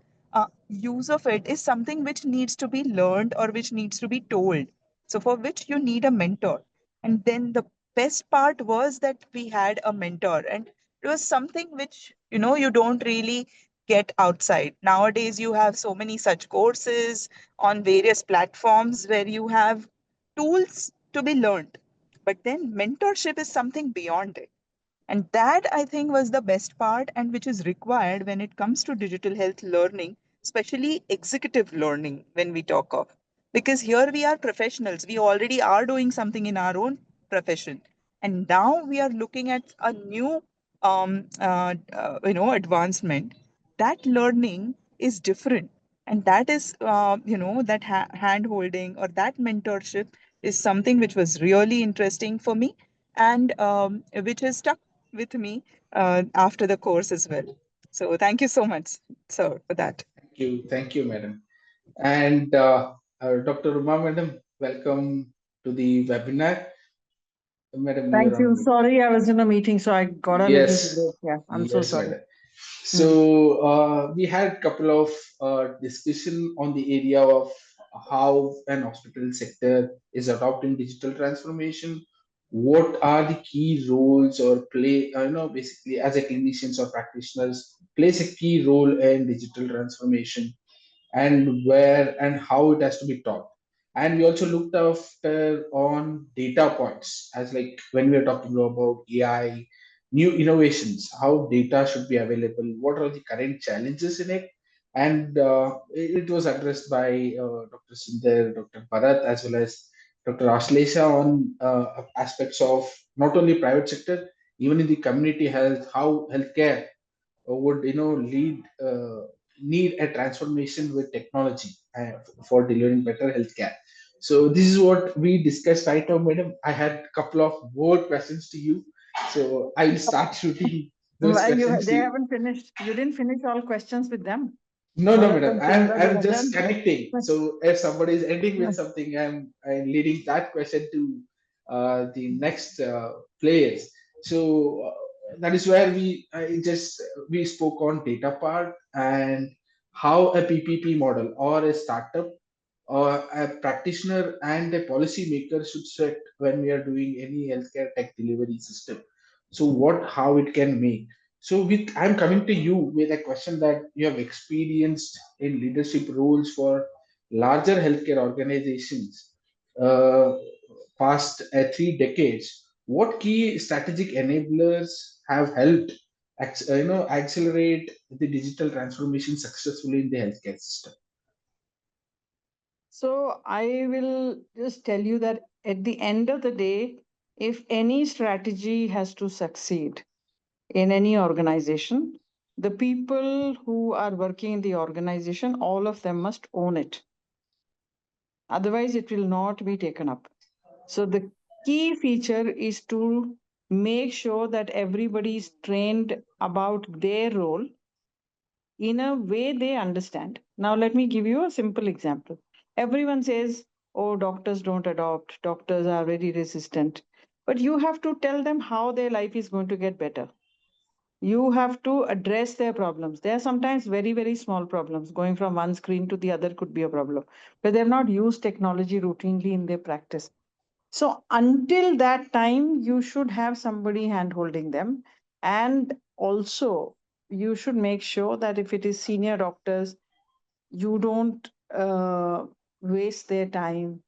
use of it is something which needs to be learned or which needs to be told. So, for which you need a mentor. And then the best part was that we had a mentor, and it was something which, you don't really get outside. Nowadays, you have so many such courses on various platforms where you have tools to be learned. But then mentorship is something beyond it. And that I think was the best part, and which is required when it comes to digital health learning, especially executive learning when we talk of. Because here we are professionals, we already are doing something in our own profession. And now we are looking at a new advancement. That learning is different. And that is, that hand holding or that mentorship is something which was really interesting for me, and which has stuck with me after the course as well. So thank you so much, sir, for that. Thank you, madam. And Dr. Uma, madam, welcome to the webinar. Madam, you Thank are on you. mute. Sorry, I was in a meeting, so I got a little Yes, delayed. Yeah, I'm so yes, sorry. madam. Hmm. So we had a couple of discussion on the area of how an hospital sector is adopting digital transformation. What are the key roles or play, basically as a clinicians or practitioners plays a key role in digital transformation, and where and how it has to be taught. And we also looked after on data points, as like when we are talking about AI, new innovations, how data should be available, what are the current challenges in it. And it was addressed by Dr. Sundar, Dr. Bharat, as well as Dr. Ashlesha on aspects of not only private sector, even in the community health, how healthcare would lead need a transformation with technology for delivering better healthcare. So this is what we discussed right now, madam. I had a couple of more questions to you, so I will start shooting those questions to They you. haven't finished. You didn't finish all questions with them. No, no, Bharat madam. and I'm Sundar, you just have connecting. done. So if somebody is ending with something, I'm leading that question to the next players. So that is where we spoke on data part and how a PPP model or a startup or a practitioner and a policy maker should set when we are doing any healthcare tech delivery system. So how it can make. So I'm coming to you with a question that you have experienced in leadership roles for larger healthcare organizations past 3 decades. What key strategic enablers have helped accelerate the digital transformation successfully in the healthcare system? So I will just tell you that at the end of the day, if any strategy has to succeed in any organization, the people who are working in the organization, all of them must own it. Otherwise, it will not be taken up. So the key feature is to make sure that everybody is trained about their role in a way they understand. Now, let me give you a simple example. Everyone says, oh, doctors don't adopt, doctors are very resistant. But you have to tell them how their life is going to get better. You have to address their problems. They are sometimes very, very small problems. Going from one screen to the other could be a problem, but they've not used technology routinely in their practice. So until that time, you should have somebody hand holding them. And also, you should make sure that if it is senior doctors, you don't waste their time.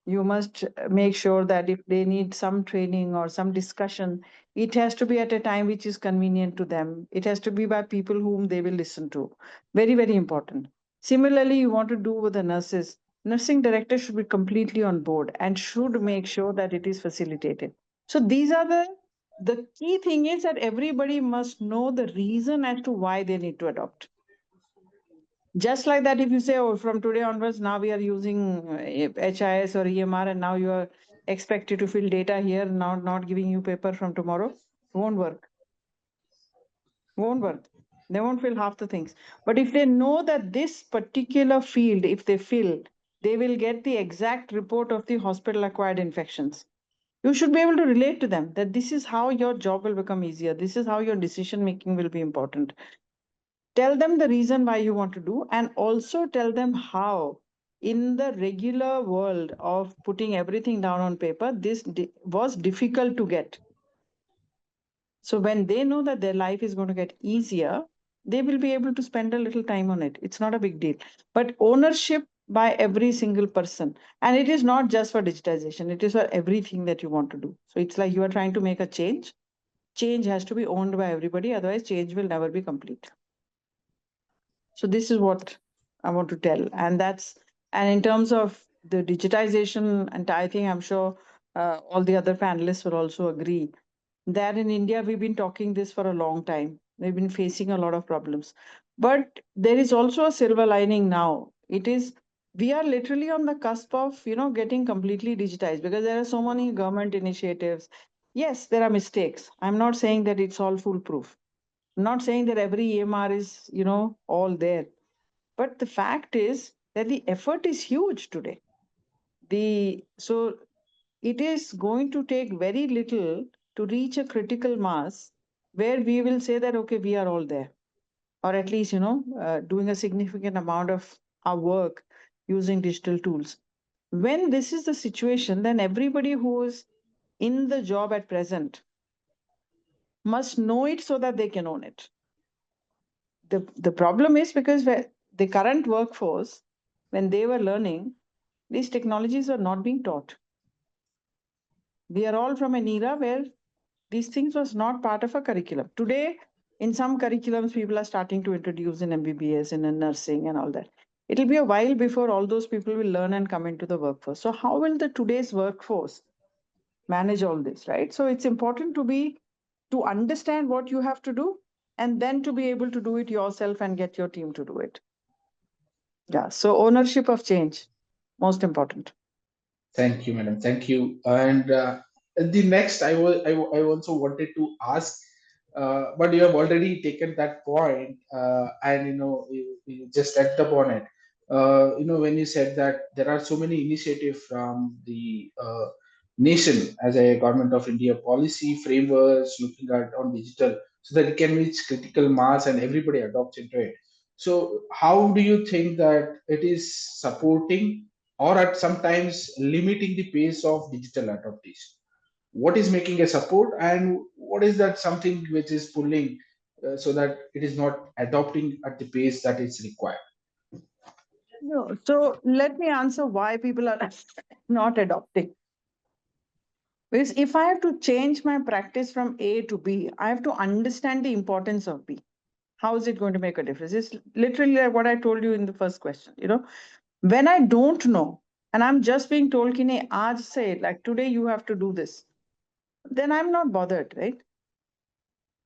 You must make sure that if they need some training or some discussion, it has to be at a time which is convenient to them. It has to be by people whom they will listen to. Very, very important. Similarly, you want to do with the nurses. Nursing director should be completely on board and should make sure that it is facilitated. So these are the key thing is that everybody must know the reason as to why they need to adopt. Just like that, if you say, oh, from today onwards, now we are using HIS or EMR, and now you are expected to fill data here, now not giving you paper from tomorrow, won't work. Won't work. They won't fill half the things. But if they know that this particular field, if they fill, they will get the exact report of the hospital acquired infections. You should be able to relate to them that this is how your job will become easier. This is how your decision making will be important. Tell them the reason why you want to do, and also tell them how in the regular world of putting everything down on paper, this was difficult to get. So when they know that their life is going to get easier, they will be able to spend a little time on it. It's not a big deal. But ownership by every single person. And it is not just for digitization, it is for everything that you want to do. So it's like you are trying to make a change. Change has to be owned by everybody, otherwise, change will never be complete. So this is what I want to tell. And in terms of the digitization, and I think I'm sure all the other panelists will also agree that in India, we've been talking this for a long time. We've been facing a lot of problems. But there is also a silver lining now. It is we are literally on the cusp of, getting completely digitized because there are so many government initiatives. Yes, there are mistakes. I'm not saying that it's all foolproof. I'm not saying that every EMR is, all there. But the fact is that the effort is huge today. So it is going to take very little to reach a critical mass where we will say that, okay, we are all there, or at least, doing a significant amount of our work using digital tools. When this is the situation, then everybody who is in the job at present must know it so that they can own it. The problem is because the current workforce, when they were learning, these technologies are not being taught. We are all from an era where these things was not part of a curriculum. Today, in some curriculums, people are starting to introduce in MBBS and in nursing and all that. It'll be a while before all those people will learn and come into the workforce. So how will the today's workforce manage all this, right? So it's important to understand what you have to do and then to be able to do it yourself and get your team to do it. Yeah. So ownership of change, most important. Thank you, madam. Thank you. And the next, I also wanted to ask, but you have already taken that point, and you just touched upon it. When you said that there are so many initiatives from the nation as a government of India policy frameworks looking at on digital, so that it can reach critical mass and everybody adopts into it. So, how do you think that it is supporting or at sometimes limiting the pace of digital adaptation? What is making a support, and what is that something which is pulling so that it is not adopting at the pace that is required? No. So let me answer why people are not adopting. Because if I have to change my practice from A to B, I have to understand the importance of B. How is it going to make a difference? It's literally like what I told you in the first question. When I don't know and I'm just being told, Kine, aaj say, like today you have to do this, then I'm not bothered, right?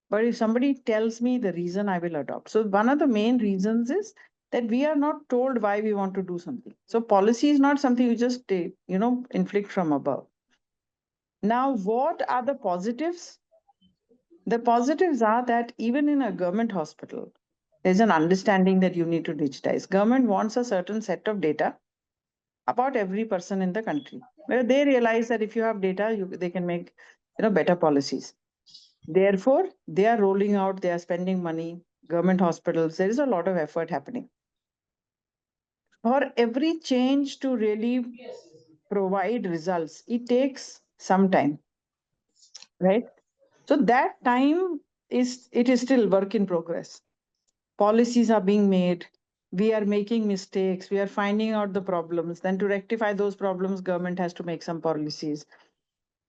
But if somebody tells me the reason, I will adopt. So one of the main reasons is that we are not told why we want to do something. So policy is not something you just, inflict from above. Now, what are the positives? The positives are that even in a government hospital, there's an understanding that you need to digitize. Government wants a certain set of data about every person in the country. Where they realize that if you have data, they can make better policies. Therefore, they are rolling out, they are spending money, government hospitals, there is a lot of effort happening. For every change to really provide results, it takes some time, right? So that time is still work in progress. Policies are being made. We are making mistakes. We are finding out the problems. Then to rectify those problems, government has to make some policies.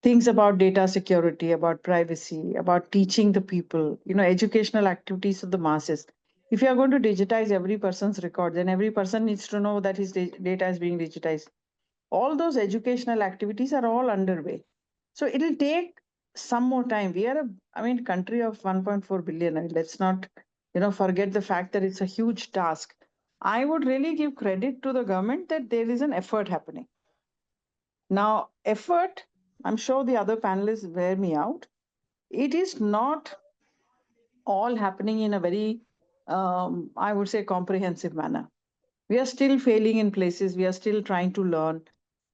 Things about data security, about privacy, about teaching the people, educational activities of the masses. If you are going to digitize every person's record, then every person needs to know that his data is being digitized. All those educational activities are all underway. So it'll take some more time. We are country of 1.4 billion. Let's not, forget the fact that it's a huge task. I would really give credit to the government that there is an effort happening. Now, effort, I'm sure the other panelists bear me out. It is not all happening in a very, I would say, comprehensive manner. We are still failing in places, we are still trying to learn.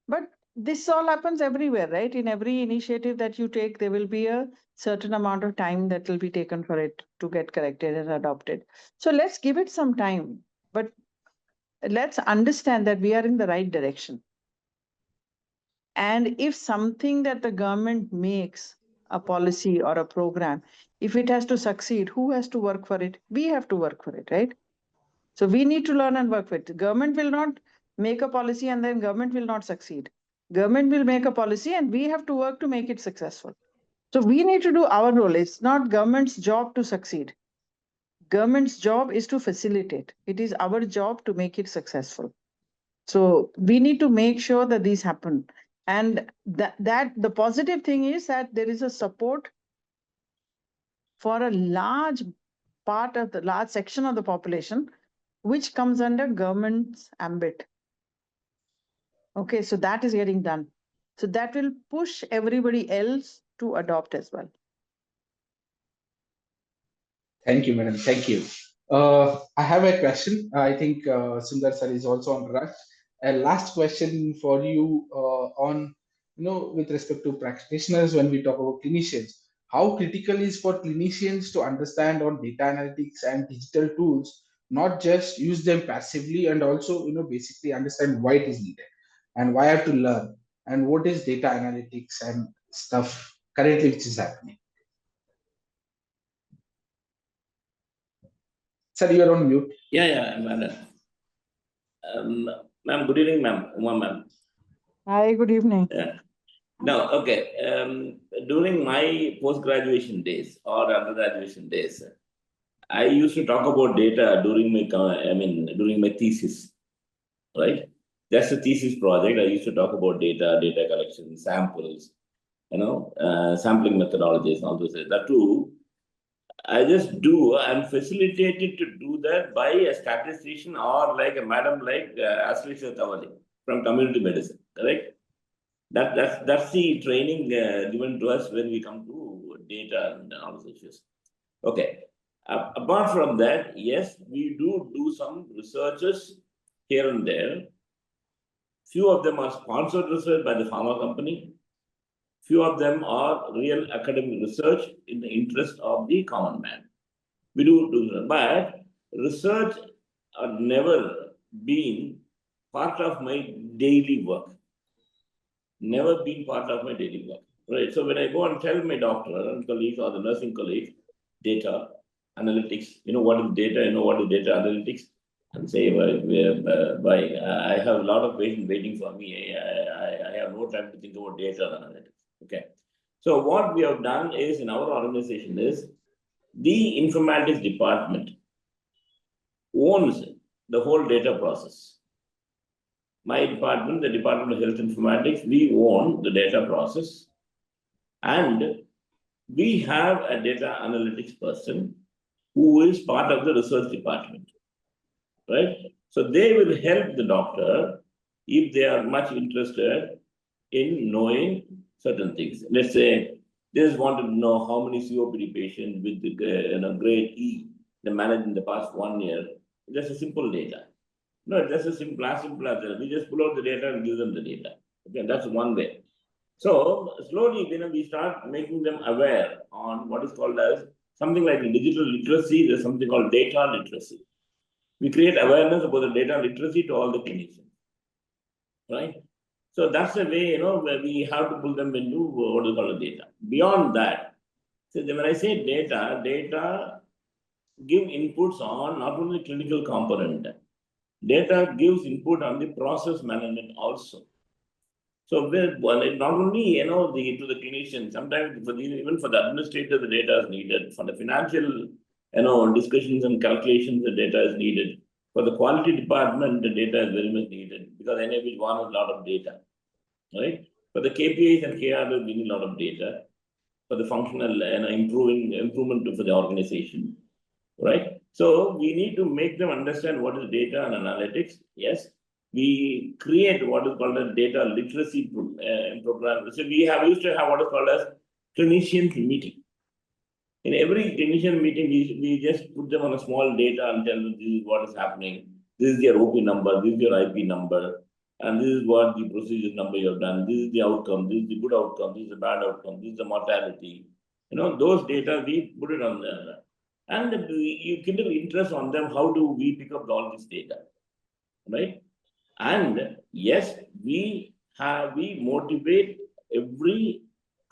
But this all happens everywhere, right? In every initiative that you take, there will be a certain amount of time that will be taken for it to get corrected and adopted. So let's give it some time. But let's understand that we are in the right direction. And if something that the government makes a policy or a program, if it has to succeed, who has to work for it? We have to work for it, right? So we need to learn and work with it. Government will not make a policy and then government will not succeed. Government will make a policy and we have to work to make it successful. So we need to do our role. It's not government's job to succeed. Government's job is to facilitate. It is our job to make it successful. So we need to make sure that these happen. And that the positive thing is that there is a support for a large part of the large section of the population, which comes under government's ambit. Okay, so that is getting done. So that will push everybody else to adopt as well. Thank you, madam. Thank you. I have a question. I think Sundar sir is also on rush. A last question for you on, with respect to practitioners when we talk about clinicians. How critical is for clinicians to understand on data analytics and digital tools, not just use them passively, and also, basically understand why it is needed and why I have to learn and what is data analytics and stuff currently which is happening. Sir, you are on mute. Yeah, madam. Ma'am, good evening, ma'am. Uma, ma'am. Hi, good evening. Yeah. Now, okay. During my post-graduation days or undergraduation days, I used to talk about data during my thesis, right? That's a thesis project. I used to talk about data collection, samples, sampling methodologies, all those. That too, I'm facilitated to do that by a statistician or like a madam like Ashlesha from community medicine, correct? That's the training given to us when we come to data and all those issues. Okay. Apart from that, yes, we do some researches here and there. Few of them are sponsored research by the pharma company. Few of them are real academic research in the interest of the common man. We do, but research have never been part of my daily work. Never been part of my daily work, right? So when I go and tell my doctor colleagues or the nursing colleagues, data analytics, what is data, what is data analytics, and say, I have a lot of patients waiting for me. I have no time to think about data analytics. Okay. So what we have done is in our organization is the informatics department owns the whole data process. My department, the Department of Health Informatics, we own the data process, and we have a data analytics person who is part of the research department, right? So they will help the doctor if they are much interested in knowing certain things. Let's say they just wanted to know how many COPD patients with the grade E they managed in the past 1 year. Just a simple data. No, that's a simple as that. We just pull out the data and give them the data. Okay, that's one way. So slowly, we start making them aware on what is called as something like digital literacy. There's something called data literacy. We create awareness about the data literacy to all the clinicians, right? So that's the way, where we have to pull them into what is called data. Beyond that, so when I say data give inputs on not only clinical component, data gives input on the process management also. So not only to the clinician, sometimes even for the administrator, the data is needed. For the financial discussions and calculations, the data is needed. For the quality department, the data is very much needed because NAB wants a lot of data, right? For the KPIs and KRs, we need a lot of data. For the functional improvement for the organization, right? So we need to make them understand what is data and analytics. Yes, we create what is called a data literacy program. So we have used to have what is called as clinician meeting. In every clinician meeting, we just put them on a small data and tell them this is what is happening. This is your OP number, this is your IP number, and this is what the procedure number you have done. This is the outcome, this is the good outcome, this is the bad outcome, this is the mortality. Those data, we put it on there. And you kindle interest on them. How do we pick up all this data? Right? And yes, we motivate every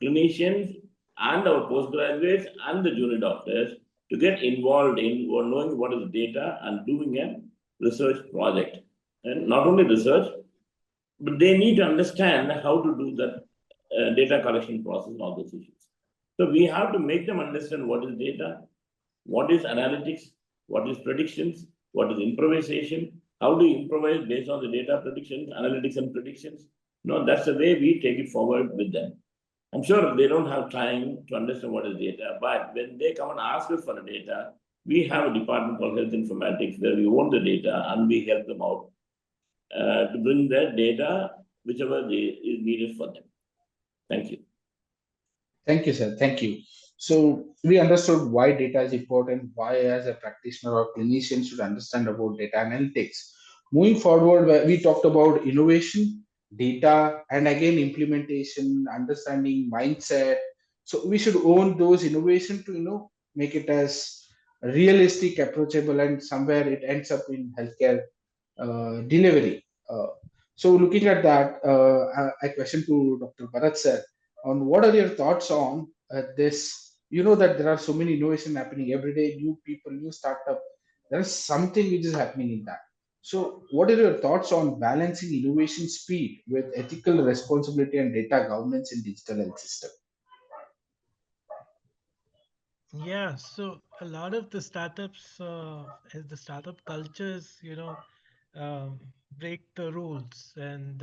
clinician and our postgraduates and the junior doctors to get involved in knowing what is data and doing a research project. And not only research, but they need to understand how to do that data collection process and all those issues. So we have to make them understand what is data, what is analytics, what is predictions, what is improvisation, how do you improvise based on the data predictions, analytics and predictions. That's the way we take it forward with them. I'm sure they don't have time to understand what is data, but when they come and ask us for the data, we have a department called Health Informatics where we own the data and we help them out to bring their data, whichever is needed for them. Thank you. Thank you, sir. Thank you. So we understood why data is important, why as a practitioner or clinician should understand about data analytics. Moving forward, we talked about innovation, data, and again implementation, understanding mindset. So we should own those innovation to make it as realistic, approachable, and somewhere it ends up in healthcare delivery. So looking at that, I question to Dr. Bharat sir on what are your thoughts on this. That there are so many innovation happening every day, new people, new startup. There is something which is happening in that. So what are your thoughts on balancing innovation speed with ethical responsibility and data governance in digital health system? Yeah, so a lot of the startups, as the startup cultures, um, break the rules and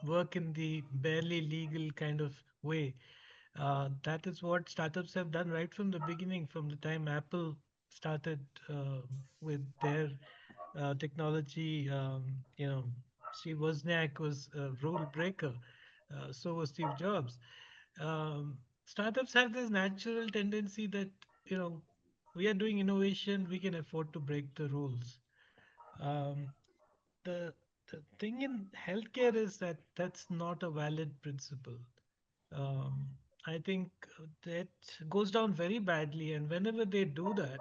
work in the barely legal kind of way. That is what startups have done right from the beginning, from the time Apple started with their technology. Steve Wozniak was a rule breaker. So was Steve Jobs. Startups have this natural tendency that you know we are doing innovation, we can afford to break the rules. Um, the the thing in healthcare is that that's not a valid principle. Um, I think that goes down very badly, and whenever they do that,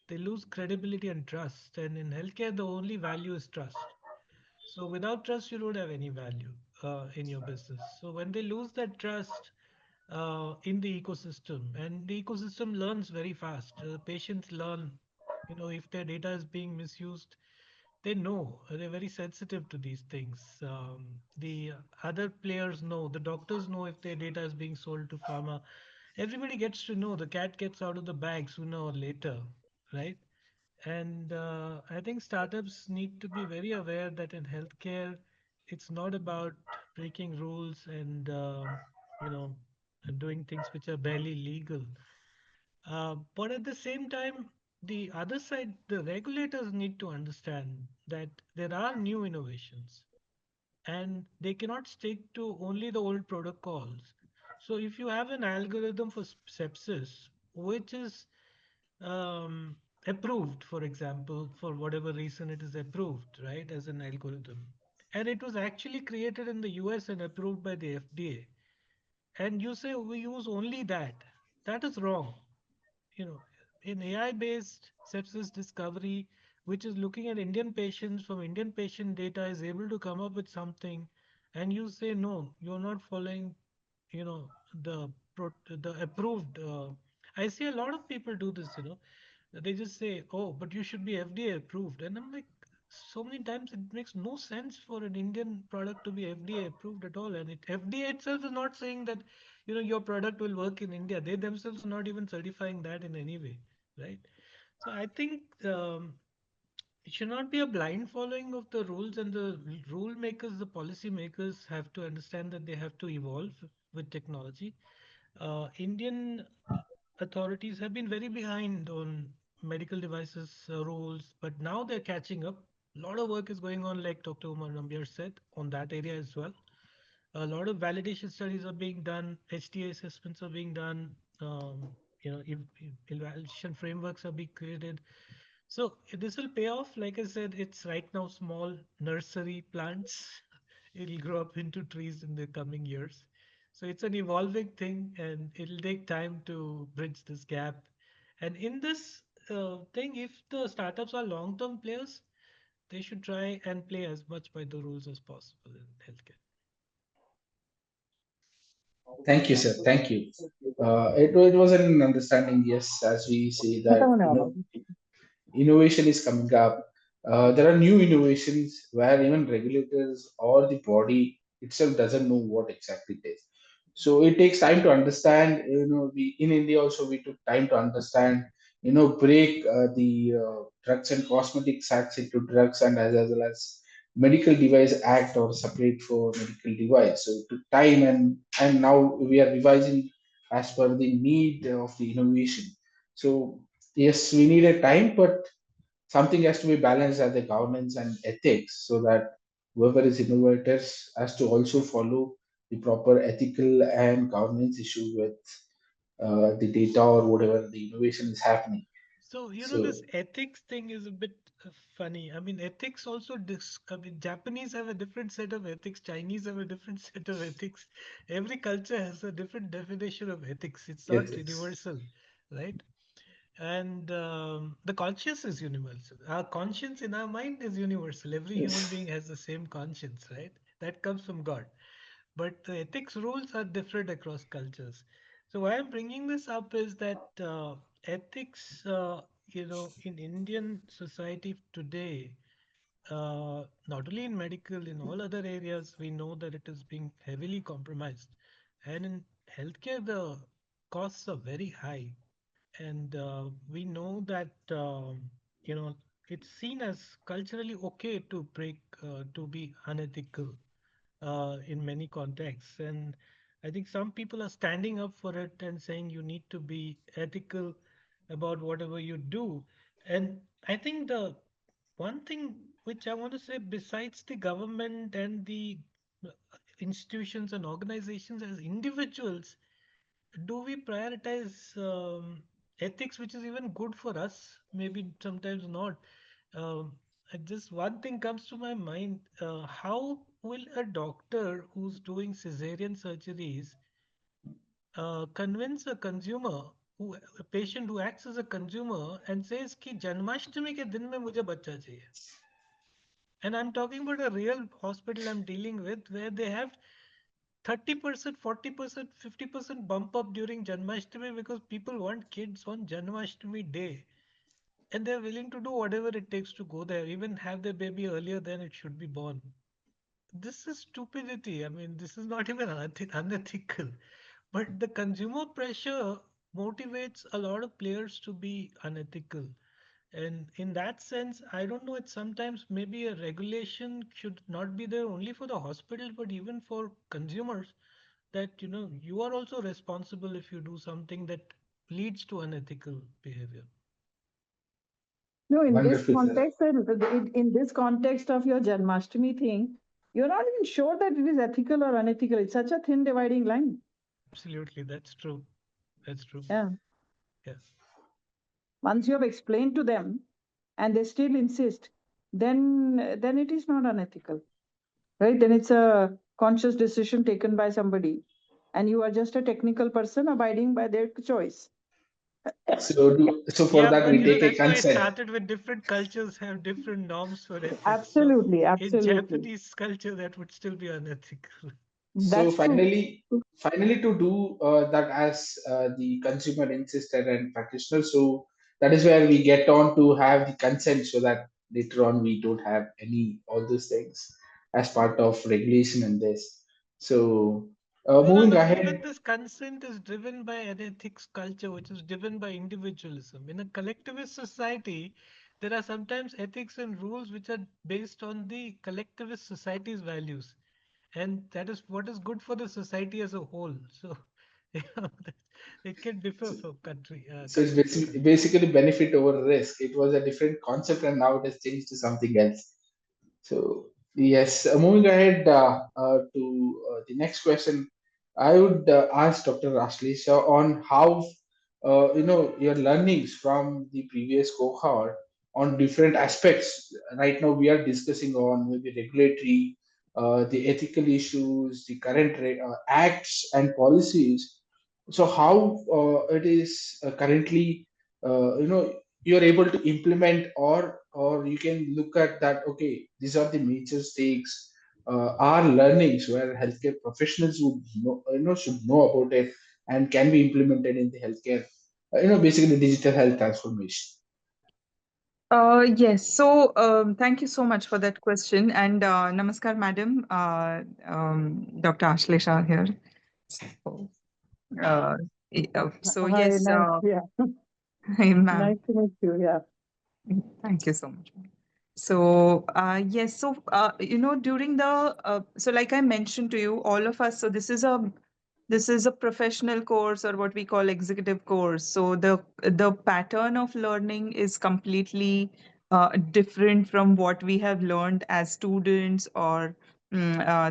they lose credibility and trust. And in healthcare, the only value is trust. So without trust, you don't have any value in your business. So when they lose that trust in the ecosystem, and the ecosystem learns very fast, patients learn. If their data is being misused, they know. They're very sensitive to these things. The other players know. The doctors know if their data is being sold to pharma. Everybody gets to know. The cat gets out of the bag sooner or later, right? And I think startups need to be very aware that in healthcare, it's not about breaking rules and you know doing things which are barely legal. But at the same time, the other side, the regulators need to understand that there are new innovations and they cannot stick to only the old protocols. So if you have an algorithm for sepsis, which is um, approved, for example, for whatever reason it is approved, right, as an algorithm. And it was actually created in the US and approved by the FDA. And you say we use only that. That is wrong. In AI-based sepsis discovery, which is looking at Indian patients from Indian patient data, is able to come up with something, and you say no, you're not following, you know, the approved. I see a lot of people do this. They just say, "Oh, but you should be FDA approved," and I'm like, so many times it makes no sense for an Indian product to be FDA approved at all, and FDA itself is not saying that your product will work in India. They themselves are not even certifying that in any way, right? So I think it should not be a blind following of the rules, and the rule makers, the policy makers, have to understand that they have to evolve with technology. Indian authorities have been very behind on medical devices rules, but now they're catching up. A lot of work is going on, like Dr. Umar Nambiar said, on that area as well. A lot of validation studies are being done, HTA assessments are being done, evaluation frameworks are being created. So this will pay off. Like I said, it's right now small nursery plants. It'll grow up into trees in the coming years. So it's an evolving thing, and it'll take time to bridge this gap. And in this thing, if the startups are long-term players, they should try and play as much by the rules as possible in healthcare. Thank you, sir. Thank you. It was an understanding, yes, as we say that, innovation is coming up. There are new innovations where even regulators or the body itself doesn't know what exactly it is. So it takes time to understand. We in India also we took time to understand. Break the drugs and cosmetics acts into drugs and as well as medical device act or separate for medical device. So it took time and now we are revising as per the need of the innovation. So yes, we need a time, but something has to be balanced as the governance and ethics so that whoever is innovators has to also follow the proper ethical and governance issue with the data or whatever the innovation is happening. So, So this ethics thing is a bit funny. I mean, ethics also, I mean, Japanese have a different set of ethics, Chinese have a different set of ethics. Every culture has a different definition of ethics. It's not ethics. universal, right? And the conscience is universal. Our conscience in our mind is universal. Every human Yes. being has the same conscience, right? That comes from God. But the ethics rules are different across cultures. So why I'm bringing this up is that ethics, in Indian society today, not only in medical, in all other areas, we know that it is being heavily compromised. And in healthcare, the costs are very high. And we know that, it's seen as culturally okay to to be unethical in many contexts. And I think some people are standing up for it and saying you need to be ethical about whatever you do. And I think the one thing which I want to say, besides the government and the uh, institutions and organizations, as individuals, do we prioritize ethics, which is even good for us? Maybe sometimes not. Just one thing comes to my mind. How will a doctor who's doing cesarean surgeries convince a consumer, a patient who acts as a consumer and says कि जन्माष्टमी के दिन में मुझे बच्चा चाहिए? And I'm talking about a real hospital I'm dealing with where they have 30%, 40%, 50% bump up during Janmashtami because people want kids on Janmashtami day. And they're willing to do whatever it takes to go there, even have their baby earlier than it should be born. This is stupidity. I mean, this is not even unethical. But the consumer pressure motivates a lot of players to be unethical. And in that sense, I don't know, it's sometimes maybe a regulation should not be there only for the hospital, but even for consumers, that you are also responsible if you do something that leads to unethical behavior. No, in this Wonderful, sir. context, in this context of your Janmashtami thing, you're not even sure that it is ethical or unethical. It's such a thin dividing line. Absolutely, that's true. That's true. Yeah. Yeah. Once you have explained to them and they still insist, then it is not unethical, right? Then it's a conscious decision taken by somebody, and you are just a technical person abiding by their choice. So for Yeah, that but we take a that's why it consent. started with different cultures have different norms for ethics. So Absolutely, in absolutely. Japanese culture, that would still be unethical. So That's true. finally, to do that as the consumer insisted and practitioner. So that is where we get on to have the consent, so that later on we don't have any all those things as part of regulation in this. So No, no, moving no. Even ahead. this consent is driven by an ethics culture, which is driven by individualism. In a collectivist society, there are sometimes ethics and rules which are based on the collectivist society's values. And that is what is good for the society as a whole. So, you know, It can differ from country So it's country to basically, country. basically benefit over risk. It was a different concept, and now it has changed to something else. So yes, moving ahead to the next question, I would ask Dr. Ashlesha on how your learnings from the previous cohort on different aspects. Right now, we are discussing on maybe regulatory, the ethical issues, the current acts and policies. So how it is currently, you're able to implement, or you can look at that, okay, these are the major stakes, are learnings where healthcare professionals would should know about it and can be implemented in the healthcare, basically digital health transformation. Yes. So, thank you so much for that question. And namaskar, madam. Dr. Ashlesha here. So, uh, so Hi, yes, nice. Yeah, ma'am. nice to meet you. Yeah. Thank you so much. So, yes, so, during the, so like I mentioned to you, all of us, so this is a professional course, or what we call executive course. So the pattern of learning is completely different from what we have learned as students, or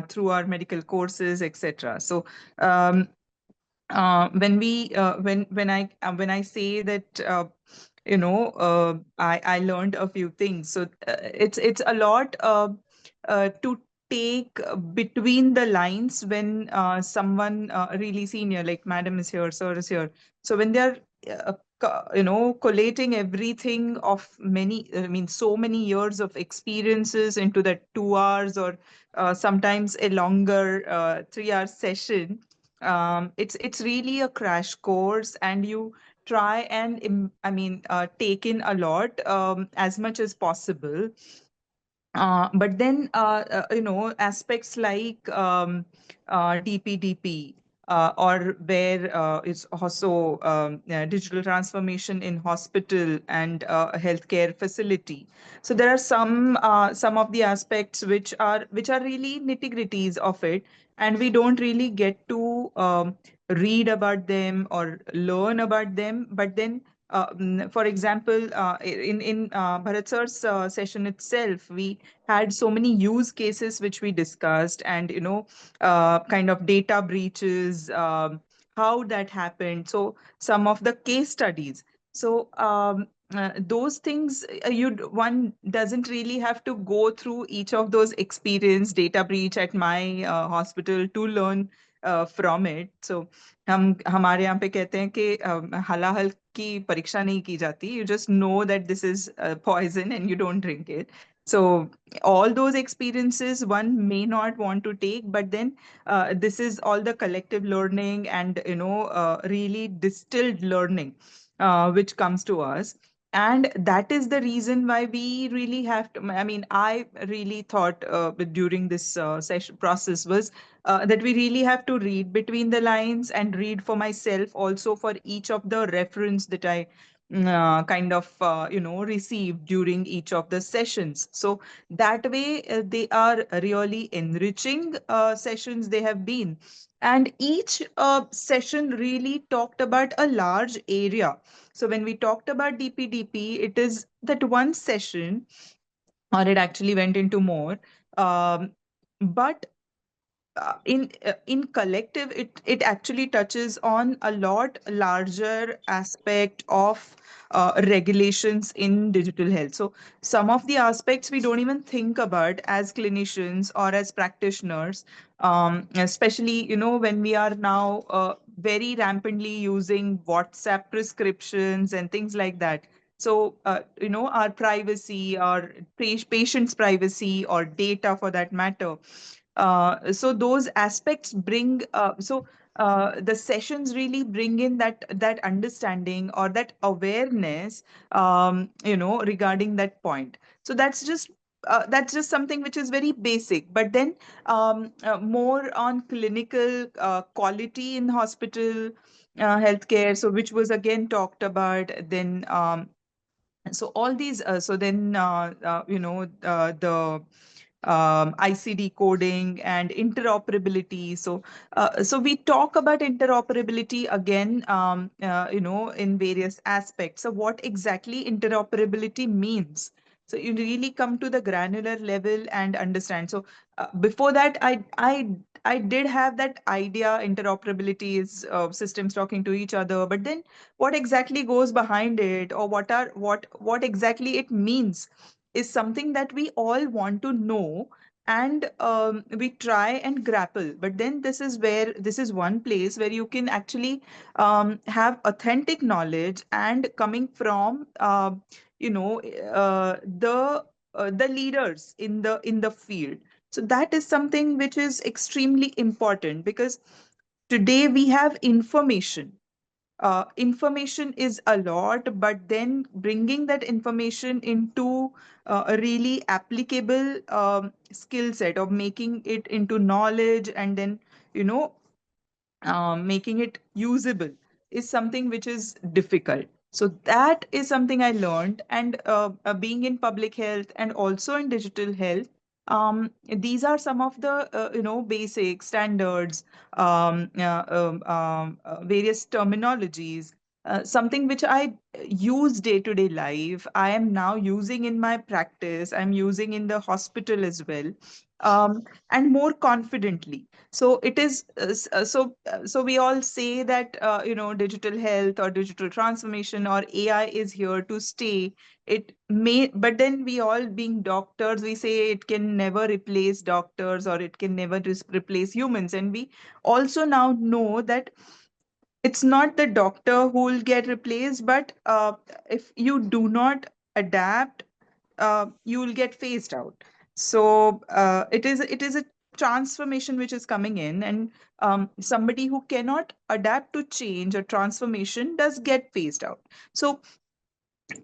through our medical courses, etc. So um, when I say that, I learned a few things. So it's a lot to take between the lines when someone really senior, like madam is here, sir is here. So when they're collating everything of many, I mean, so many years of experiences into that 2 hours, or sometimes a longer 3 hour session, it's really a crash course, and you try and take in a lot, as much as possible. But then, aspects like DPDP, or where it's also digital transformation in hospital and healthcare facility. So there are some of the aspects which are really nitty-gritties of it, and we don't really get to read about them or learn about them. But then, for example, in Bharat sir's session itself, we had so many use cases which we discussed, and kind of data breaches, how that happened. So some of the case studies. So those things, one doesn't really have to go through each of those experience data breach at my hospital to learn from it. So हम हमारे यहाँ पे कहते हैं कि हलाहल की परीक्षा नहीं की जाती. You just know that this is poison and you don't drink it. So all those experiences one may not want to take, but then this is all the collective learning and really distilled learning which comes to us. And that is the reason why we really have to, I mean, I really thought during this session process was that we really have to read between the lines and read for myself also for each of the reference that I kind of receive during each of the sessions. So that way they are really enriching sessions they have been. And each session really talked about a large area. So when we talked about DPDP, it is that one session, or it actually went into more. But in collective, it actually touches on a lot larger aspect of regulations in digital health. So some of the aspects we don't even think about as clinicians or as practitioners, especially when we are now very rampantly using WhatsApp prescriptions and things like that. So our privacy, or patient's privacy, or data for that matter. So those aspects bring the sessions really bring in that understanding or that awareness, regarding that point. So that's just something which is very basic. But then more on clinical quality in hospital healthcare, so which was again talked about. Then so all these so then the ICD coding and interoperability. So we talk about interoperability again, in various aspects. So what exactly interoperability means? So you really come to the granular level and understand. So before that, I did have that idea. Interoperability is systems talking to each other, but then what exactly goes behind it, or what exactly it means, is something that we all want to know, and we try and grapple. But then this is one place where you can actually have authentic knowledge and coming from you know the leaders in the field. So that is something which is extremely important, because today we have information. Information is a lot, but then bringing that information into a really applicable skill set, of making it into knowledge, and then you know making it usable, is something which is difficult. So that is something I learned. And being in public health and also in digital health, these are some of the basic standards, various terminologies, something which I use day to day life. I am now using in my practice. I'm using in the hospital as well, and more confidently. So it is so we all say that digital health or digital transformation or AI is here to stay. It may, but then we all, being doctors, we say it can never replace doctors, or it can never replace humans. And we also now know that it's not the doctor who will get replaced, but if you do not adapt, you will get phased out. So it is a transformation which is coming in, and somebody who cannot adapt to change or transformation does get phased out. So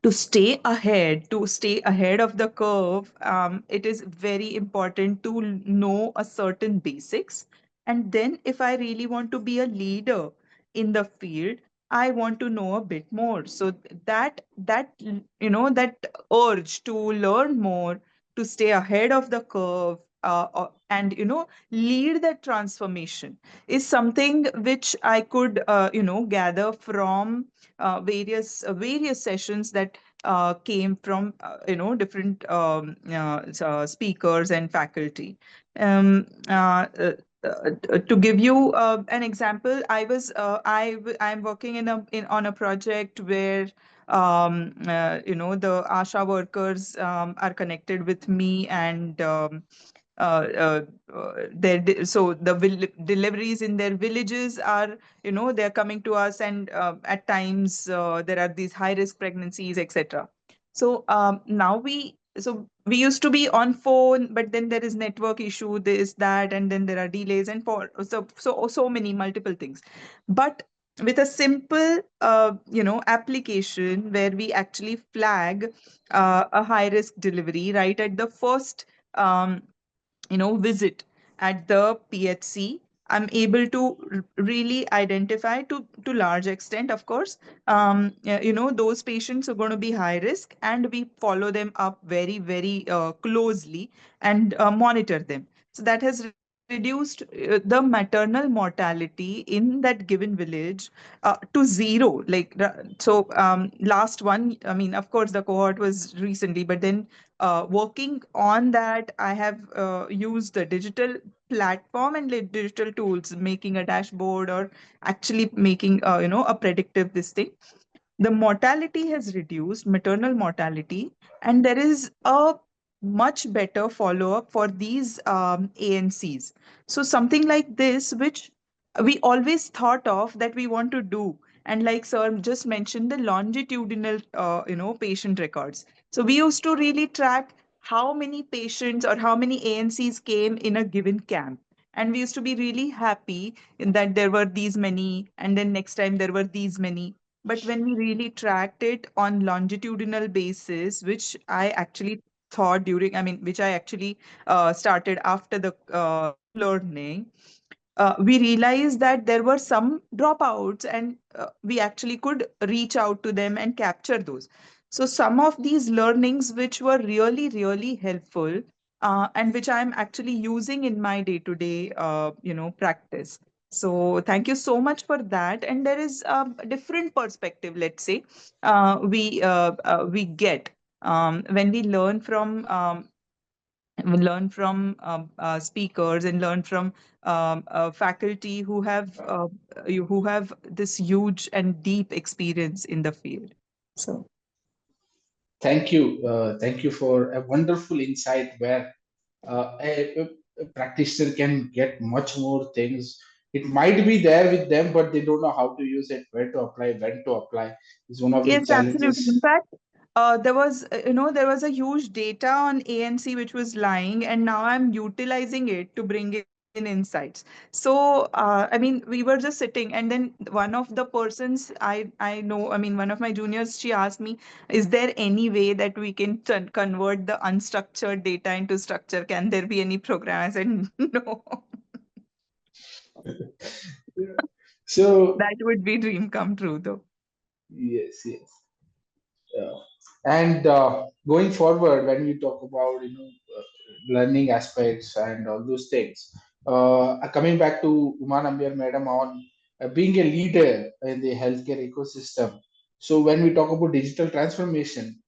to stay ahead of the curve, it is very important to know a certain basics. And then if I really want to be a leader in the field, I want to know a bit more. So that urge to learn more, to stay ahead of the curve, and lead that transformation, is something which I could gather from various sessions that came from different speakers and faculty. Um, uh, uh, to give you an example, I'm working on a project where the ASHA workers are connected with me, and so the deliveries in their villages are, they're coming to us, and at times there are these high risk pregnancies, etc. So we used to be on phone, but then there is network issue, this that, and then there are delays, and so many multiple things. But with a simple application where we actually flag a high risk delivery right at the first visit at the PHC, I'm able to really identify to large extent, of course, those patients are going to be high risk, and we follow them up very, very closely, and monitor them. So that has reduced the maternal mortality in that given village to zero. Last one, I mean, of course, the cohort was recently, but then working on that, I have used the digital platform and digital tools, making a dashboard, or actually making a predictive this thing. The mortality has reduced, maternal mortality, and there is a much better follow up for these ANCs. So something like this, which we always thought of that we want to do. And like sir just mentioned, the longitudinal patient records. So we used to really track how many patients or how many ANCs came in a given camp. And we used to be really happy in that there were these many, and then next time there were these many. But when we really tracked it on longitudinal basis, which I actually thought during, I mean, which I actually started after the deep learning, we realized that there were some dropouts, and we actually could reach out to them and capture those. So some of these learnings which were really, really helpful, and which I'm actually using in my day-to-day, practice. So thank you so much for that. And there is a different perspective, let's say, we get when we learn from speakers and learn from faculty who have this huge and deep experience in the field. So Thank you for a wonderful insight where a practitioner can get much more things. It might be there with them, but they don't know how to use it, where to apply, when to apply. Is one of the yes, absolutely. In challenges. fact, there was a huge data on ANC which was lying, and now I'm utilizing it to bring in insights. So, I mean, we were just sitting, and then one of the persons I know, I mean, one of my juniors, she asked me, "Is there any way that we can convert the unstructured data into structure? Can there be any program?" I said, "No." So That would be dream come true, though. yes, yes. Yeah. And going forward, when we talk about learning aspects and all those things, coming back to Uma Nambiar Madam on being a leader in the healthcare ecosystem. So when we talk about digital transformation,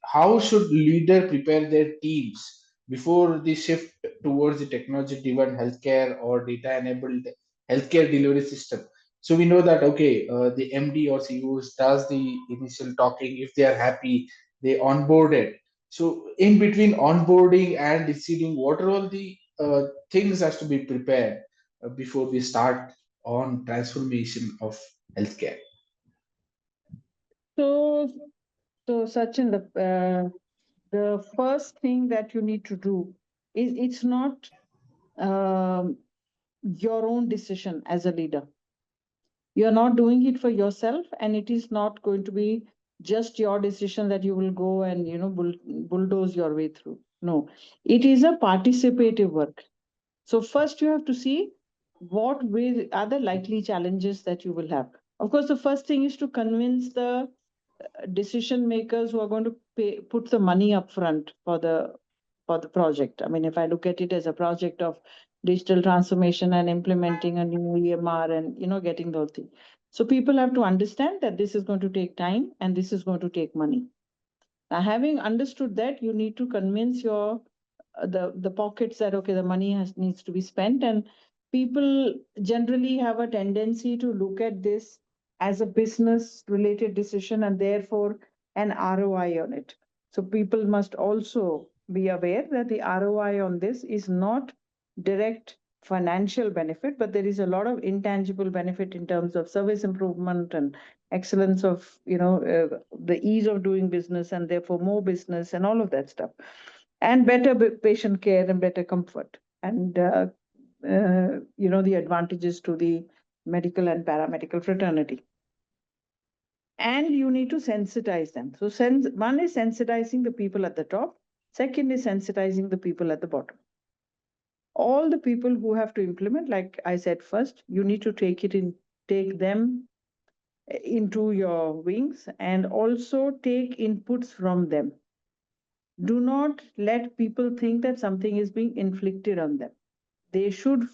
how should leader prepare their teams before the shift towards the technology-driven healthcare or data-enabled healthcare delivery system? So we know that okay, the MD or CEOs does the initial talking. If they are happy, they onboard it. So in between onboarding and deciding, what are all the things has to be prepared before we start on transformation of healthcare? So, so Sachin, the first thing that you need to do is it's not um, your own decision as a leader. You're not doing it for yourself, and it is not going to be just your decision that you will go and bulldoze your way through. No, it is a participative work. So first you have to see what will are the likely challenges that you will have. Of course, the first thing is to convince the decision makers who are going to put the money up front for the project. I mean, if I look at it as a project of digital transformation and implementing a new EMR and getting those things. So people have to understand that this is going to take time and this is going to take money. Now, having understood that, you need to convince your the pockets that okay, the money needs to be spent, and people generally have a tendency to look at this as a business related decision and therefore an ROI on it. So people must also be aware that the ROI on this is not direct financial benefit, but there is a lot of intangible benefit in terms of service improvement and excellence of the ease of doing business and therefore more business and all of that stuff, and better patient care and better comfort, and the advantages to the medical and paramedical fraternity. And you need to sensitize them. So one is sensitizing the people at the top, second is sensitizing the people at the bottom. All the people who have to implement, like I said, first you need to take them into your wings and also take inputs from them. Do not let people think that something is being inflicted on them. They should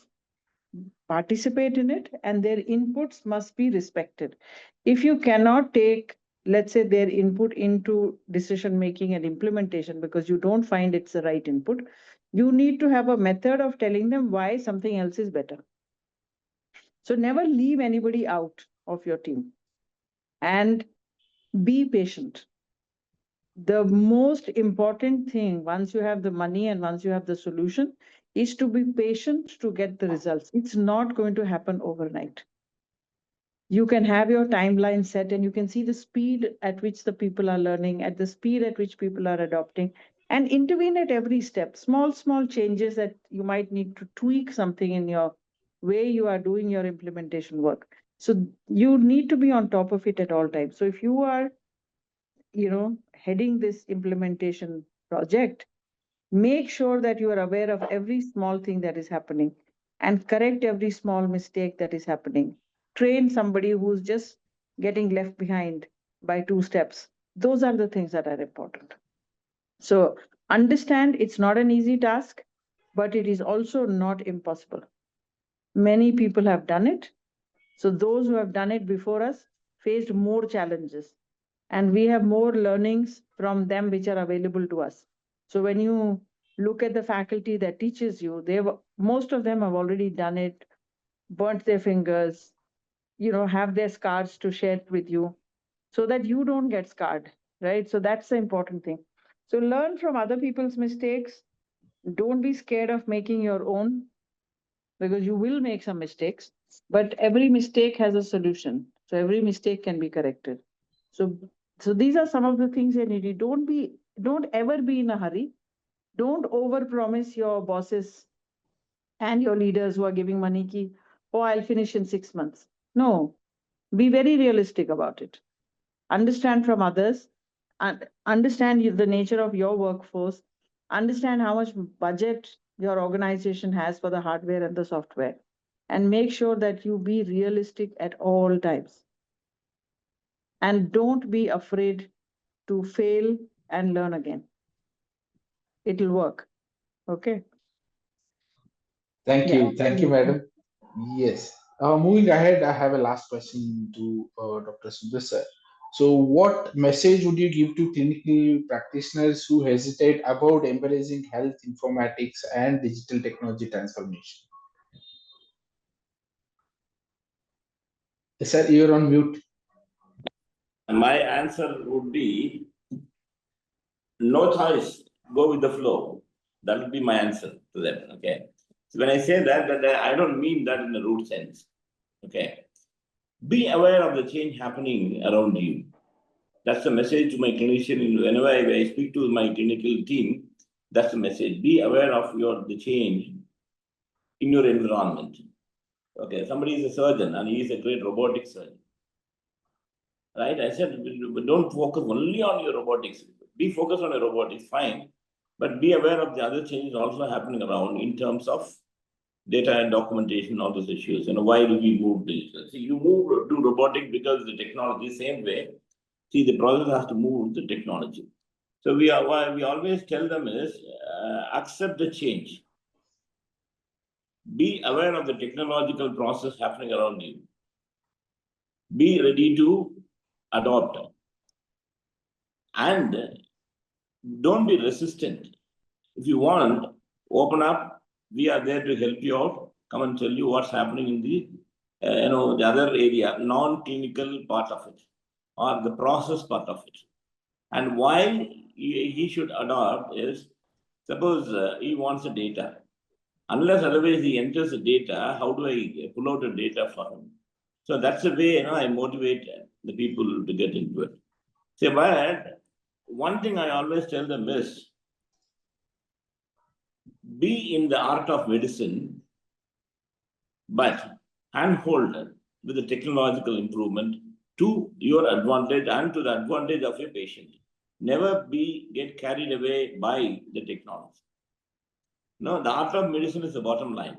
participate in it and their inputs must be respected. If you cannot take, let's say, their input into decision making and implementation because you don't find it's the right input, you need to have a method of telling them why something else is better. So never leave anybody out of your team and be patient. The most important thing once you have the money and once you have the solution is to be patient to get the results. It's not going to happen overnight. You can have your timeline set and you can see the speed at which the people are learning, at the speed at which people are adopting, and intervene at every step. Small changes that you might need to tweak something in your way you are doing your implementation work. So you need to be on top of it at all times. So if you are heading this implementation project, make sure that you are aware of every small thing that is happening and correct every small mistake that is happening. Train somebody who's just getting left behind by 2 steps. Those are the things that are important. So Understand it's not an easy task, but it is also not impossible. Many people have done it. So those who have done it before us faced more challenges, and we have more learnings from them which are available to us. So when you look at the faculty that teaches you, most of them have already done it, burnt their fingers, have their scars to share with you so that you don't get scarred, right? So that's the important thing. So learn from other people's mistakes. Don't be scared of making your own, because you will make some mistakes, but every mistake has a solution. So every mistake can be corrected. So so these are some of the things you need. Don't ever be in a hurry. Don't over promise your bosses and your leaders who are giving money ki, oh, I'll finish in 6 months. No, be very realistic about it. Understand from others, and understand the nature of your workforce, understand how much budget your organization has for the hardware and the software, and make sure that you be realistic at all times. And don't be afraid to fail and learn again. It'll work. Okay. Thank Yeah. thank you, madam. Yes. Moving ahead, I have a last question to Dr. Sundar sir. So, what message would you give to clinical practitioners who hesitate about embracing health informatics and digital technology transformation? Yes, sir, you're on mute. My answer would be no choice, go with the flow. That would be my answer to them. Okay. So when I say that I don't mean that in a rude sense. Okay. Be aware of the change happening around you. That's the message to my clinician. Whenever I speak to my clinical team, that's the message. Be aware of the change in your environment. Okay, somebody is a surgeon and he is a great robotic surgeon. Right? I said, don't focus only on your robotics. Be focused on your robotics, fine. But be aware of the other changes also happening around in terms of data and documentation, all those issues. Why do we move digital? See, you move to robotic because the technology, same way. See, the process has to move with the technology. So we always tell them is accept the change. Be aware of the technological process happening around you. Be ready to adopt. And don't be resistant. If you want, open up. We are there to help you out. Come and tell you what's happening in the the other area, non-clinical part of it, or the process part of it. And why he should adopt is, suppose he wants the data. Unless otherwise he enters the data, how do I pull out the data for him? So that's the way I motivate the people to get into it. See, but one thing I always tell them is, be in the art of medicine, but handhold with the technological improvement to your advantage and to the advantage of your patient. Never get carried away by the technology. No, the art of medicine is the bottom line.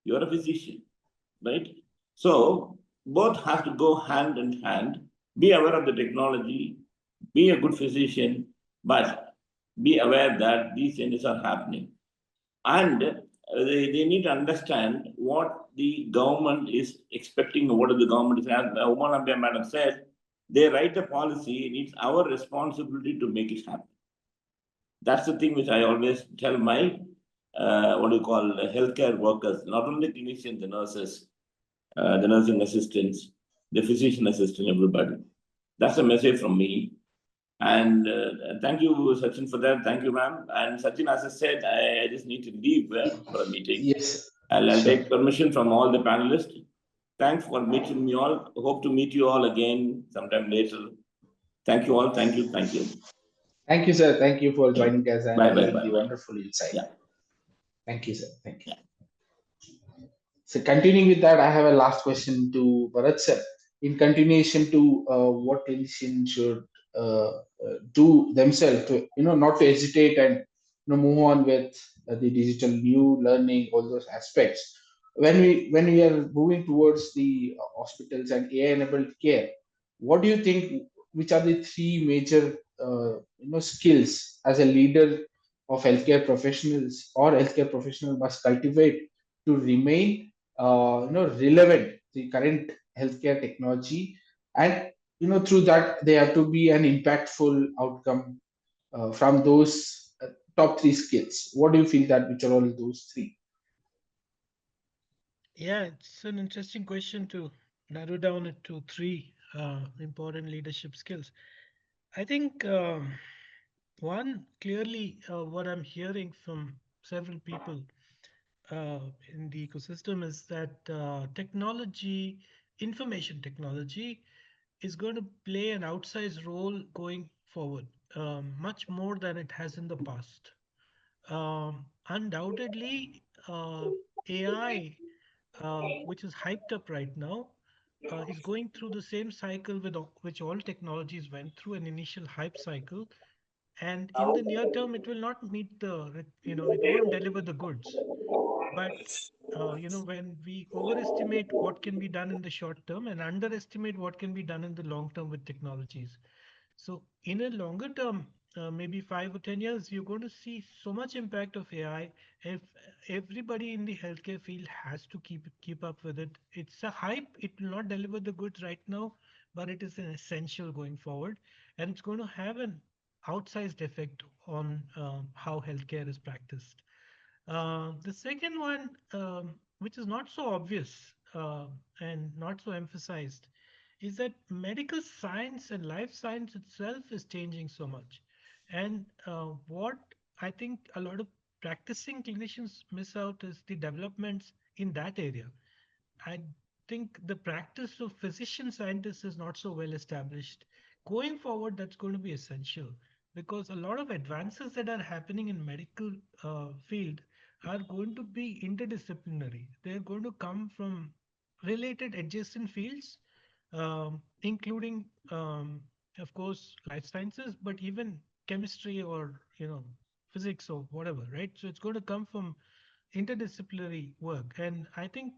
You're a physician, right? So both have to go hand in hand. Be aware of the technology, be a good physician, but be aware that these changes are happening. And they need to understand what the government is expecting, what the government is. As Nambiar madam said, they write a policy, it's our responsibility to make it happen. That's the thing which I always tell my healthcare workers, not only clinicians, the nurses, the nursing assistants, the physician assistant, everybody. That's a message from me. And thank you, Sachin, for that. Thank you, ma'am. And Sachin, as I said, I just need to leave for a meeting. Yes. I'll Sure. take permission from all the panelists. Thanks for meeting me all. Hope to meet you all again sometime later. Thank you all. Thank you. Thank you. Thank you, sir. Thank you for joining us and Bye, bye, giving bye, the bye. wonderful insight. Yeah. Thank you, sir. Thank you. So continuing with that, I have a last question to Bharat sir. In continuation to what clinicians should do themselves to not to hesitate and move on with the digital new learning, all those aspects. When we are moving towards the hospitals and AI enabled care, what do you think? Which are the three major skills as a leader of healthcare professionals or healthcare professional must cultivate to remain relevant the current healthcare technology, and through that they have to be an impactful outcome from those top three skills. What do you feel that which are all those three? Yeah, it's an interesting question to narrow down it to three important leadership skills. I think one clearly what I'm hearing from several people in the ecosystem is that technology, information technology, is going to play an outsized role going forward, much more than it has in the past. Undoubtedly, AI, which is hyped up right now, is going through the same cycle which all technologies went through, an initial hype cycle. And in the near term, it will not meet it won't deliver the goods. But when we overestimate what can be done in the short term and underestimate what can be done in the long term with technologies. So in a longer term, maybe 5 or 10 years, you're going to see so much impact of AI. If everybody in the healthcare field has to keep up with it, it's a hype. It will not deliver the goods right now, but it is an essential going forward, and it's going to have an outsized effect on how healthcare is practiced. The second one, which is not so obvious and not so emphasized, is that medical science and life science itself is changing so much. And what I think a lot of practicing clinicians miss out is the developments in that area. I think the practice of physician scientists is not so well established. Going forward, that's going to be essential because a lot of advances that are happening in medical field are going to be interdisciplinary. They're going to come from related adjacent fields, including, of course, life sciences, but even chemistry or physics or whatever, right? So it's going to come from interdisciplinary work. And I think,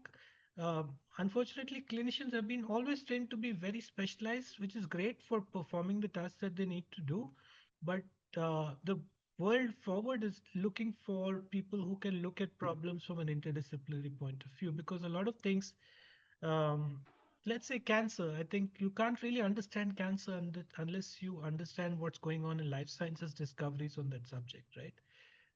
uh, unfortunately, clinicians have been always trained to be very specialized, which is great for performing the tasks that they need to do. But the world forward is looking for people who can look at problems from an interdisciplinary point of view, because a lot of things, um, let's say cancer, I think you can't really understand cancer unless you understand what's going on in life sciences discoveries on that subject, right?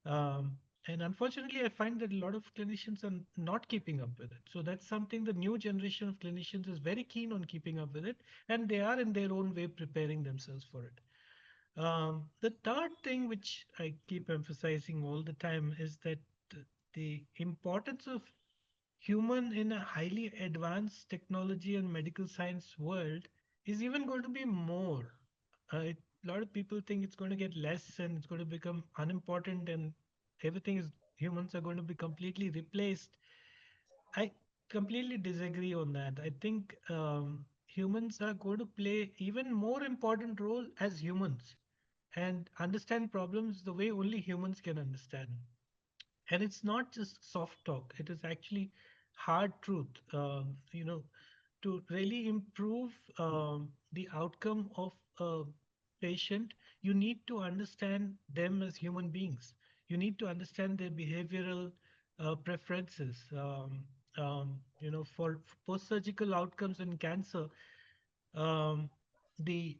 Um, and unfortunately, I find that a lot of clinicians are not keeping up with it. So that's something the new generation of clinicians is very keen on keeping up with it, and they are in their own way preparing themselves for it. The third thing, which I keep emphasizing all the time, is that the importance of human in a highly advanced technology and medical science world is even going to be more. A lot of people think it's going to get less and it's going to become unimportant and everything is humans are going to be completely replaced. I completely disagree on that. I think humans are going to play even more important role as humans and understand problems the way only humans can understand. And it's not just soft talk, it is actually hard truth. To really improve the outcome of a patient, you need to understand them as human beings. You need to understand their behavioral preferences. For post-surgical outcomes in cancer, um, the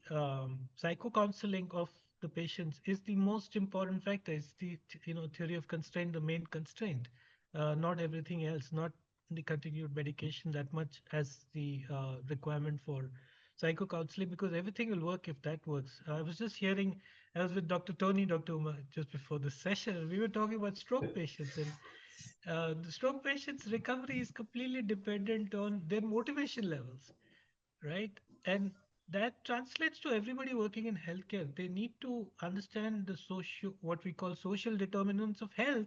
psycho counseling of the patients is the most important factor. It's the theory of constraint, the main constraint, not everything else, not the continued medication that much as the requirement for psycho counseling, because everything will work if that works. I was just hearing, I was with Dr. Tony, Dr. Umar, just before the session, and we were talking about stroke patients, and the stroke patients' recovery is completely dependent on their motivation levels, right? And that translates to everybody working in healthcare. They need to understand the social, what we call social determinants of health,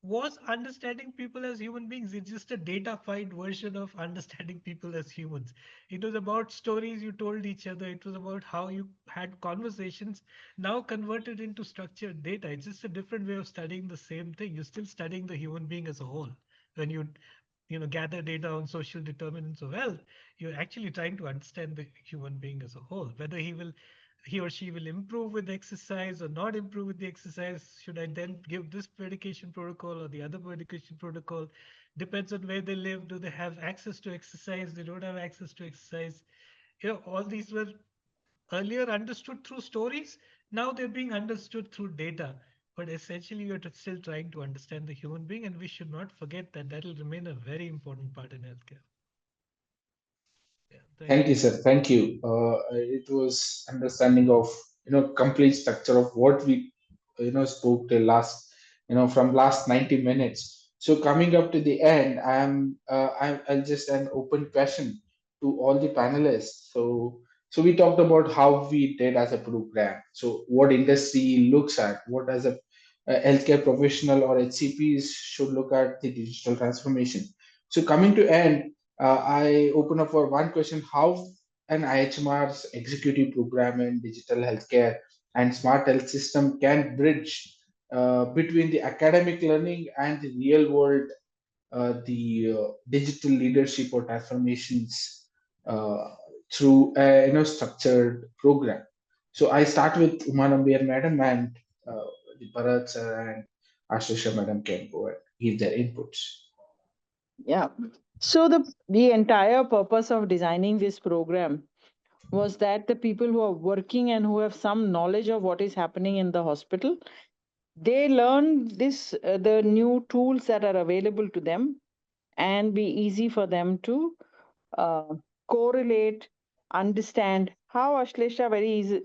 was understanding people as human beings. It's just a datafied version of understanding people as humans. It was about stories you told each other. It was about how you had conversations, now converted into structured data. It's just a different way of studying the same thing. You're still studying the human being as a whole. When you gather data on social determinants of health, you're actually trying to understand the human being as a whole, whether he will he or she will improve with exercise or not improve with the exercise. Should I then give this medication protocol or the other medication protocol? Depends on where they live. Do they have access to exercise? They don't have access to exercise. All these were earlier understood through stories. Now they're being understood through data. But essentially, we're still trying to understand the human being, and we should not forget that that will remain a very important part in healthcare. Yeah, Thank you, sir. Thank you. It was understanding of complete structure of what we spoke till last from last 90 minutes. So coming up to the end, I'll just an open question to all the panelists. So we talked about how we did as a program. So what industry looks at, what as a healthcare professional or HCPs should look at the digital transformation. So coming to end, I open up for one question: how an IHMR's executive program in digital healthcare and smart health system can bridge between the academic learning and the real world, the digital leadership or transformations uh, through a structured program. So I start with Nambiar madam, and the Bharat sir and Ashlesha madam can go and give their inputs. Yeah. So the entire purpose of designing this program was that the people who are working and who have some knowledge of what is happening in the hospital, they learn the new tools that are available to them, and be easy for them to uh, correlate, understand how Ashlesha very easy,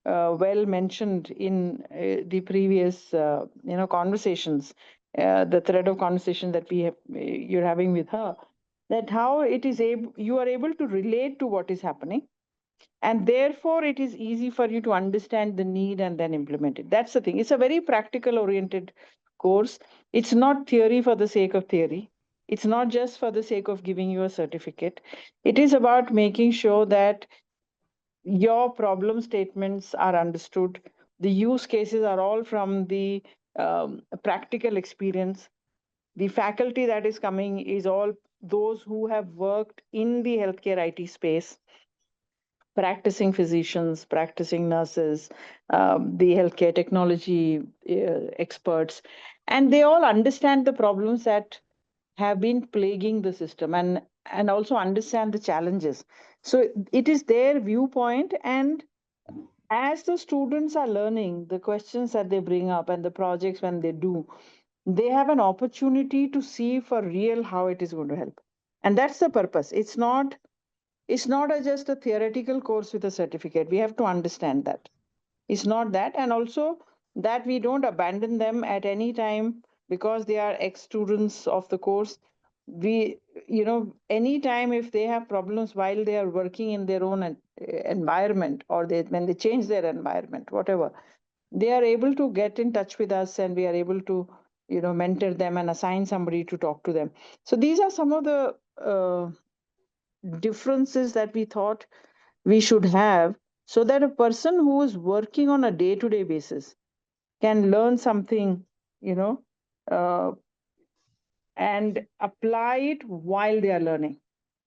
well mentioned in the previous, conversations, the thread of conversation that you're having with her, that how you are able to relate to what is happening, and therefore it is easy for you to understand the need and then implement it. That's the thing. It's a very practical oriented course. It's not theory for the sake of theory. It's not just for the sake of giving you a certificate. It is about making sure that your problem statements are understood. The use cases are all from the practical experience. The faculty that is coming is all those who have worked in the healthcare IT space, practicing physicians, practicing nurses, the healthcare technology experts, and they all understand the problems that have been plaguing the system, and also understand the challenges. So it is their viewpoint, and as the students are learning the questions that they bring up and the projects when they do, they have an opportunity to see for real how it is going to help. And that's the purpose. It's not just a theoretical course with a certificate. We have to understand that. It's not that. And also that we don't abandon them at any time because they are ex students of the course. We, anytime if they have problems while they are working in their own environment, or when they change their environment, whatever, they are able to get in touch with us, and we are able to, mentor them and assign somebody to talk to them. So these are some of the differences that we thought we should have, so that a person who is working on a day-to-day basis can learn something, you know uh, and apply it while they are learning,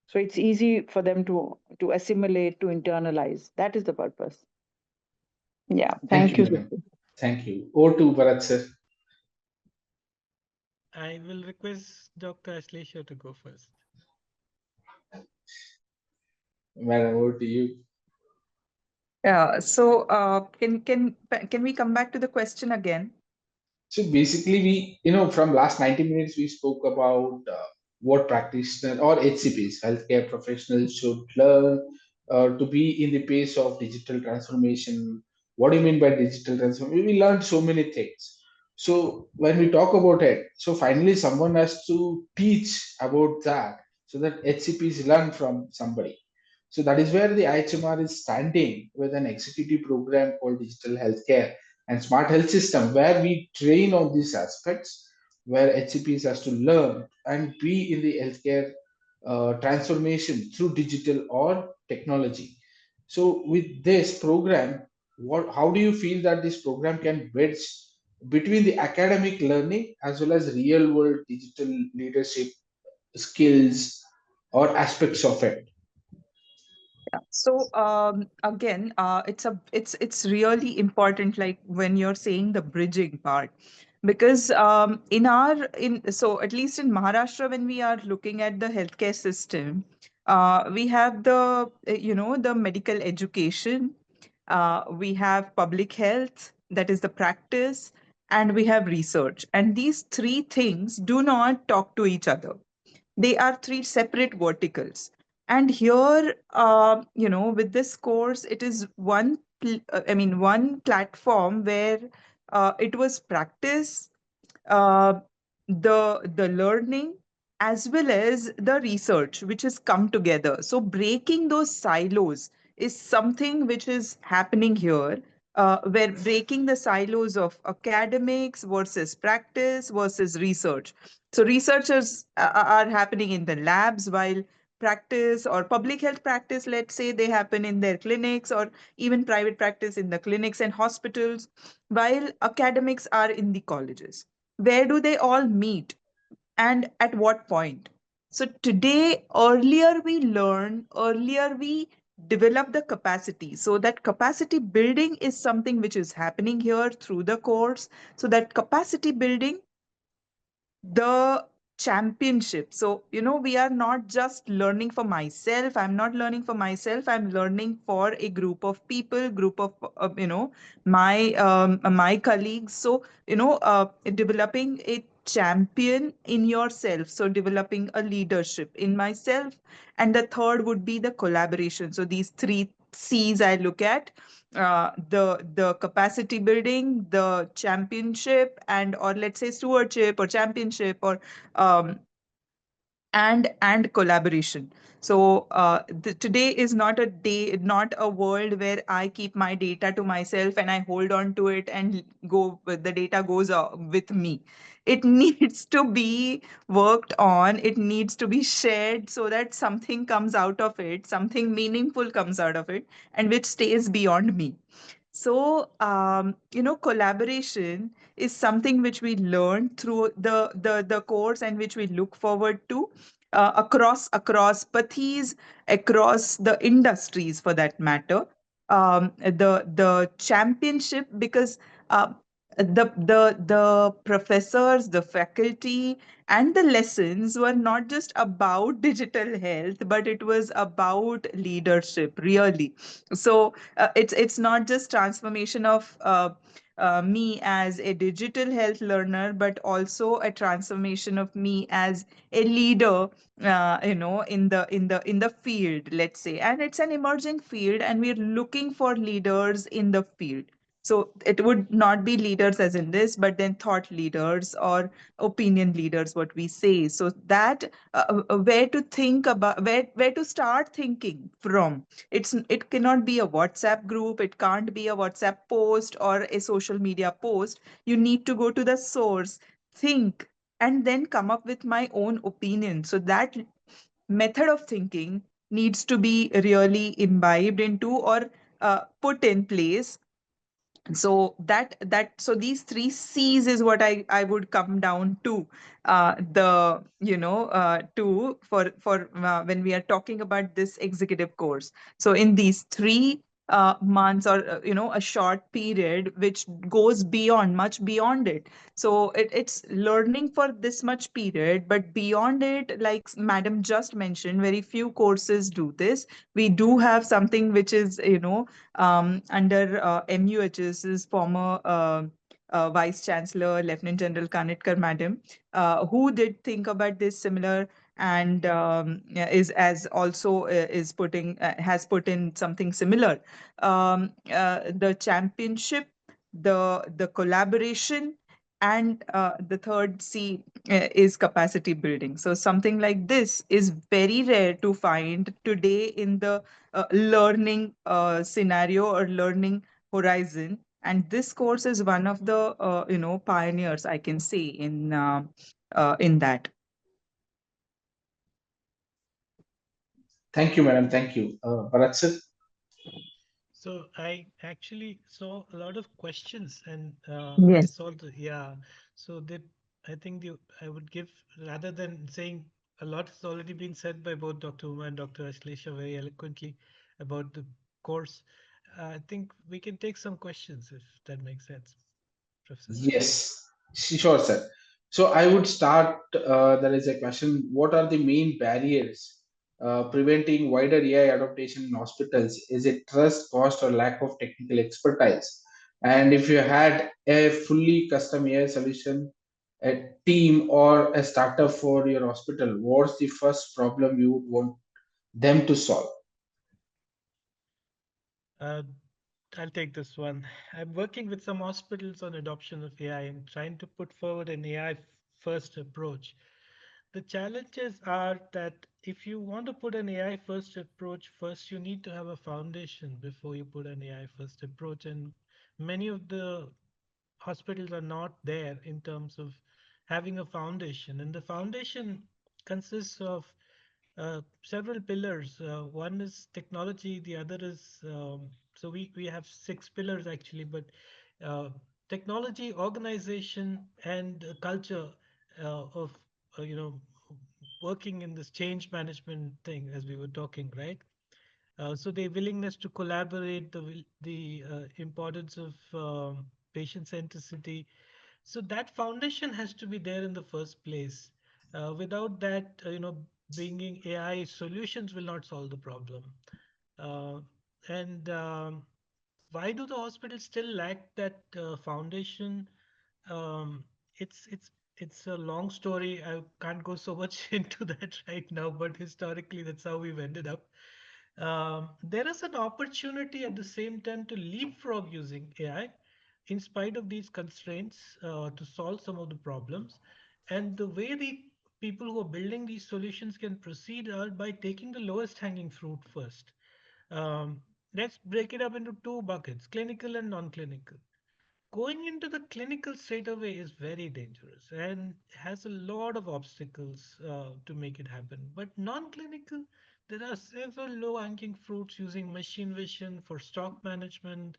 so it's easy for them to assimilate, to internalize. That is the purpose. Yeah, Thank thank you, you, madam. Sushil. Thank you. Over to Bharat sir. I will request Dr. Ashlesha to go first. Madam, over to you. So, can we come back to the question again? So basically, from last 90 minutes, we spoke about what practitioners or HCPs, healthcare professionals, should learn to be in the pace of digital transformation. What do you mean by digital transformation? We learned so many things. So when we talk about it, so finally someone has to teach about that so that HCPs learn from somebody. So that is where the IHMR is standing with an executive program called Digital Healthcare and Smart Health System, where we train on these aspects, where HCPs has to learn and be in the healthcare transformation through digital or technology. So with this program, how do you feel that this program can bridge between the academic learning as well as real world digital leadership skills or aspects of it? Yeah. So again, it's really important, like when you're saying the bridging part, because so at least in Maharashtra, when we are looking at the healthcare system, we have the medical education, we have public health, that is the practice, and we have research, and these three things do not talk to each other. They are three separate verticals. And here, with this course, it is one platform where it was practice, uh, the learning, as well as the research which has come together. So breaking those silos is something which is happening here. We're breaking the silos of academics versus practice versus research. So researchers are happening in the labs, while practice or public health practice, let's say, they happen in their clinics, or even private practice in the clinics and hospitals, while academics are in the colleges. Where do they all meet and at what point? So today, earlier we develop the capacity. So that capacity building is something which is happening here through the course. So that capacity building, the championship. So, we are not just learning for myself. I'm not learning for myself. I'm learning for a group of people, group of, my colleagues. So, developing a champion in yourself. So, developing a leadership in myself. And the third would be the collaboration. So, these three C's I look at, the capacity building, the championship, and or let's say stewardship or championship, or um, and collaboration. So today is not a day, not a world where I keep my data to myself and I hold on to it and the data goes with me. It needs to be worked on, it needs to be shared, so that something comes out of it, something meaningful comes out of it, and which stays beyond me. So, collaboration is something which we learn through the course, and which we look forward to across pathies, across the industries for that matter. The championship, because the professors, the faculty, and the lessons were not just about digital health, but it was about leadership, really. So it's not just transformation of me as a digital health learner, but also a transformation of me as a leader, in the field, let's say. And it's an emerging field, and we're looking for leaders in the field. So it would not be leaders as in this, but then thought leaders or opinion leaders, what we say. So that where to think about, where to start thinking from. It cannot be a WhatsApp group, it can't be a WhatsApp post or a social media post. You need to go to the source, think, and then come up with my own opinion. So that method of thinking needs to be really imbibed into, or put in place. So these three C's is what I would come down to, the to for when we are talking about this executive course. So in these 3 months, or a short period which goes beyond, much beyond it. So it's learning for this much period, but beyond it, like madam just mentioned, very few courses do this. We do have something which is, under MUHS's former Vice Chancellor, Lieutenant General Kanetkar, Madam, who did think about this similar, and is as also is putting has put in something similar. The championship, the collaboration, and the third C is capacity building. So something like this is very rare to find today in the learning scenario or learning horizon. And this course is one of the pioneers, I can say, in that. Thank you, madam. Thank you. Bharat sir? So I actually saw a lot of questions, and I Yes. saw yeah. So I think I would give, rather than saying a lot has already been said by both Dr. Uma and Dr. Ashlesha very eloquently. about the course. I think we can take some questions if that makes sense, Professor Sachin. Yes, sure, sir. So I would start. There is a question: what are the main barriers preventing wider AI adoption in hospitals? Is it trust, cost, or lack of technical expertise? And if you had a fully custom AI solution, a team or a startup for your hospital, what's the first problem you would want them to solve? Uh, I'll take this one. I'm working with some hospitals on adoption of AI and trying to put forward an AI first approach. The challenges are that if you want to put an AI first approach, first you need to have a foundation before you put an AI first approach. And many of the hospitals are not there in terms of having a foundation. And the foundation consists of several pillars. One is technology, the other is so we have six pillars actually, but uh, technology, organization, and culture of you know working in this change management thing as we were talking, right? So the willingness to collaborate, the importance of patient centricity. So that foundation has to be there in the first place. Without that, bringing AI solutions will not solve the problem. Uh, and Why do the hospitals still lack that foundation? Um, it's a long story. I can't go so much into that right now, but historically, that's how we've ended up. There is an opportunity at the same time to leapfrog using AI in spite of these constraints to solve some of the problems. And the way the people who are building these solutions can proceed are by taking the lowest hanging fruit first. Um, let's break it up into two buckets, clinical and non-clinical. Going into the clinical straight away is very dangerous and has a lot of obstacles to make it happen. But non-clinical, there are several low-hanging fruits using machine vision for stock management,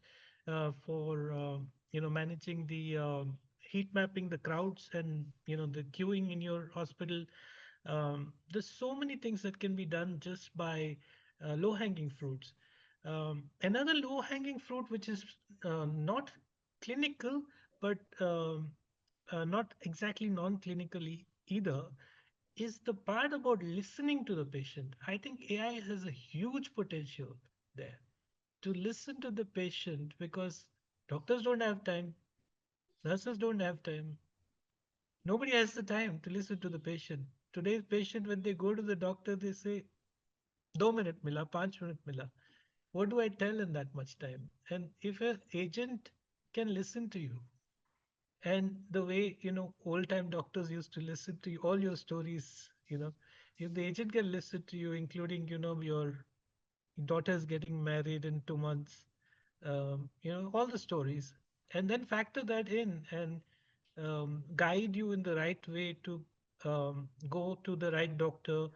for managing the heat mapping the crowds and the queuing in your hospital. There's so many things that can be done just by low-hanging fruits. Another low-hanging fruit, which is not clinical, but not exactly non-clinically either, is the part about listening to the patient. I think AI has a huge potential there to listen to the patient because doctors don't have time, nurses don't have time, nobody has the time to listen to the patient. Today's patient, when they go to the doctor, they say, 2 minute mila, 5 minute mila. What do I tell in that much time? And if an agent can listen to you, and the way old time doctors used to listen to you, all your stories, if the agent can listen to you, including your daughter's getting married in 2 months, all the stories, and then factor that in and guide you in the right way to go to the right doctor,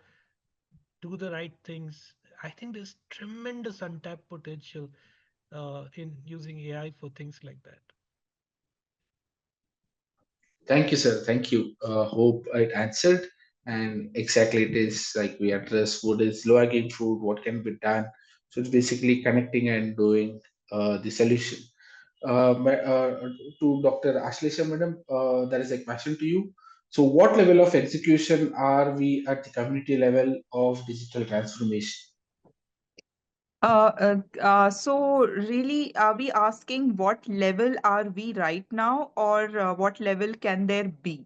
do the right things. I think there's tremendous untapped potential in using AI for things like that. Thank you, sir. Thank you. Hope it answered. And exactly, it is like we address what is low hanging fruit, what can be done. So it's basically connecting and doing the solution. To Dr. Ashlesha, madam, there is a question to you. So, what level of execution are we at the community level of digital transformation? So really, are we asking what level are we right now, or what level can there be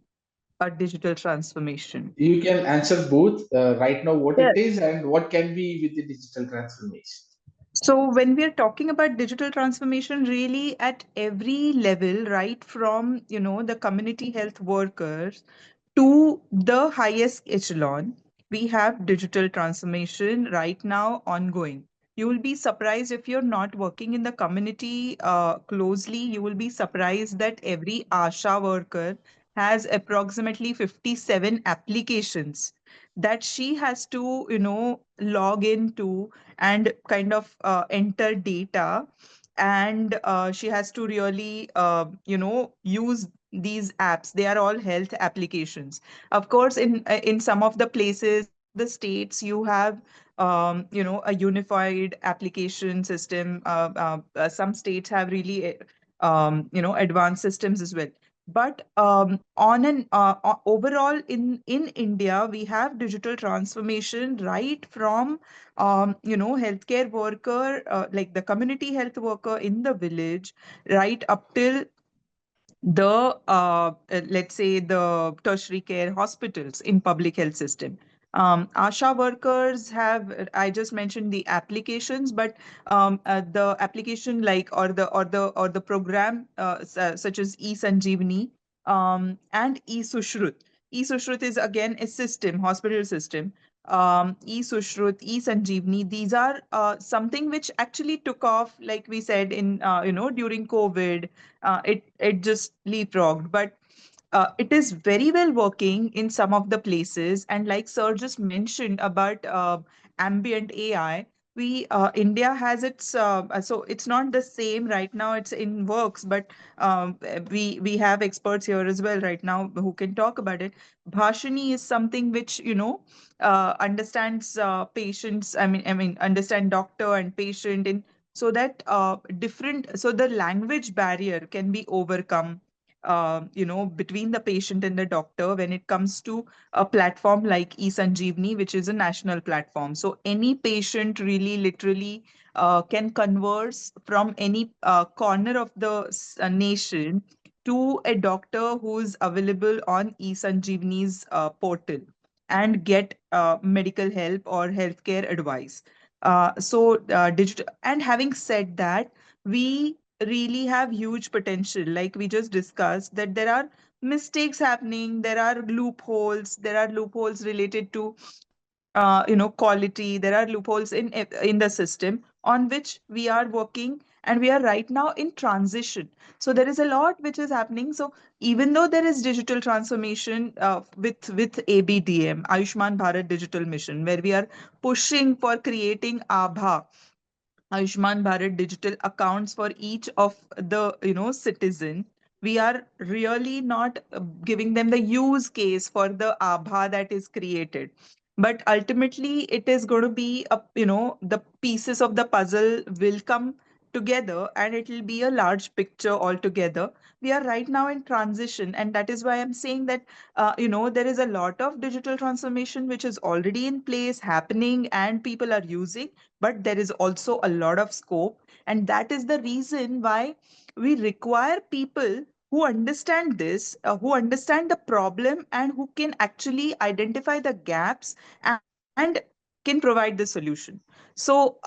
a digital transformation? You can answer both right now, what it Yes. is, and what can be with the digital transformation. So when we are talking about digital transformation, really at every level, right from, the community health workers to the highest echelon, we have digital transformation right now ongoing. You will be surprised if you're not working in the community closely. You will be surprised that every ASHA worker has approximately 57 applications that she has to, log into and kind of enter data. And she has to really, use these apps. They are all health applications. Of course, in some of the places, the states, you have a unified application system. Some states have really advanced systems as well. But overall in India, we have digital transformation right from healthcare worker, like the community health worker in the village, right up till the let's say the tertiary care hospitals in public health system. Asha workers have, I just mentioned the applications, but the application like or the program such as e-sanjeevani and e-sushrut. E-sushrut is again a system, hospital system. E-sushrut, e-sanjeevani, these are something which actually took off, like we said, in during COVID. It just leapfrogged, but it is very well working in some of the places. And like sir just mentioned about ambient AI, we India has its so it's not the same right now, it's in works, but we have experts here as well right now who can talk about it. Bhashini is something which understands patients, I mean understand doctor and patient, in so that different so the language barrier can be overcome between the patient and the doctor when it comes to a platform like eSanjeevani, which is a national platform. So any patient really literally can converse from any corner of the nation to a doctor who's available on eSanjeevani's portal and get medical help or healthcare advice. Digital. And having said that, we really have huge potential. Like we just discussed, that there are mistakes happening, there are loopholes related to quality, there are loopholes in the system on which we are working, and we are right now in transition. So there is a lot which is happening. So even though there is digital transformation with ABDM, Ayushman Bharat Digital Mission, where we are pushing for creating Abha, Ayushman Bharat digital accounts for each of the citizen. We are really not giving them the use case for the Abha that is created. But ultimately, it is going to be the pieces of the puzzle will come together, and it will be a large picture altogether. We are right now in transition, and that is why I'm saying that there is a lot of digital transformation which is already in place, happening, and people are using, but there is also a lot of scope. And that is the reason why we require people who understand this, who understand the problem, and who can actually identify the gaps and can provide the solution. So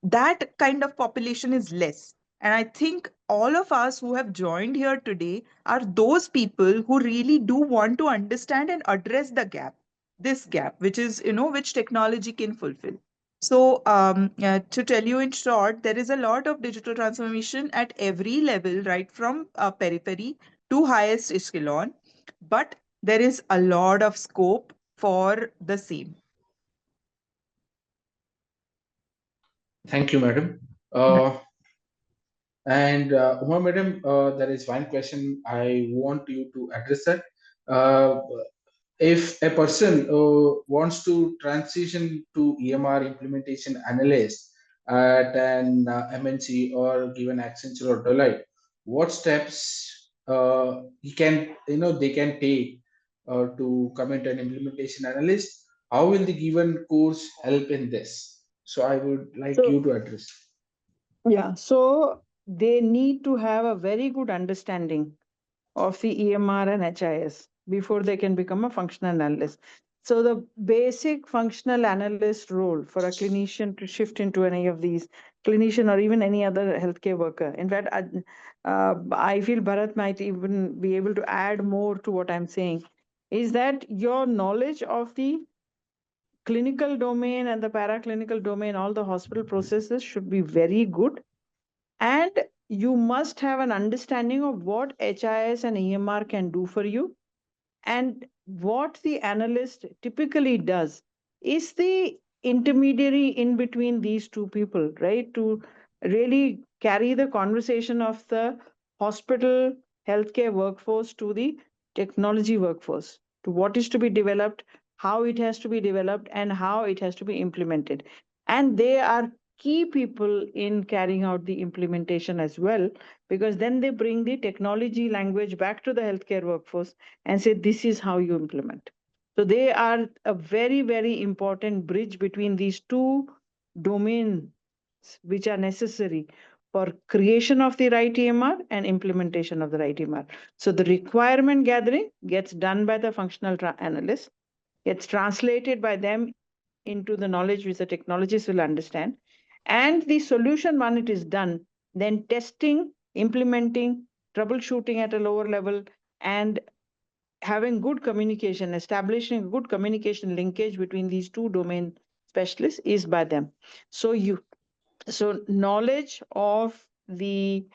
that kind of population is less. And I think all of us who have joined here today are those people who really do want to understand and address the gap, this gap, which is, which technology can fulfill. So, to tell you in short, there is a lot of digital transformation at every level, right from periphery to highest echelon, but there is a lot of scope for the same. Thank you, madam. And Uma, madam, there is one question I want you to address that. Uh, if a person wants to transition to EMR implementation analyst at an MNC or given Accenture or Deloitte, what steps he can, they can take to come into an implementation analyst? How will the given course help in this? So I would like So, you to address. yeah, so they need to have a very good understanding of the EMR and HIS before they can become a functional analyst. So the basic functional analyst role for a clinician to shift into any of these, clinician or even any other healthcare worker. In fact, I feel Bharat might even be able to add more to what I'm saying, is that your knowledge of the clinical domain and the paraclinical domain, all the hospital processes should be very good, and you must have an understanding of what HIS and EMR can do for you. And what the analyst typically does is the intermediary in between these two people, right? To really carry the conversation of the hospital healthcare workforce to the technology workforce, to what is to be developed, how it has to be developed, and how it has to be implemented. And they are key people in carrying out the implementation as well, because then they bring the technology language back to the healthcare workforce and say, this is how you implement. So they are a very, very important bridge between these two domains which are necessary for creation of the right EMR and implementation of the right EMR. So the requirement gathering gets done by the functional analyst, gets translated by them into the knowledge which the technologists will understand. And the solution, when it is done, then testing, implementing, troubleshooting at a lower level, and having good communication, establishing good communication linkage between these two domain specialists is by them. So knowledge of the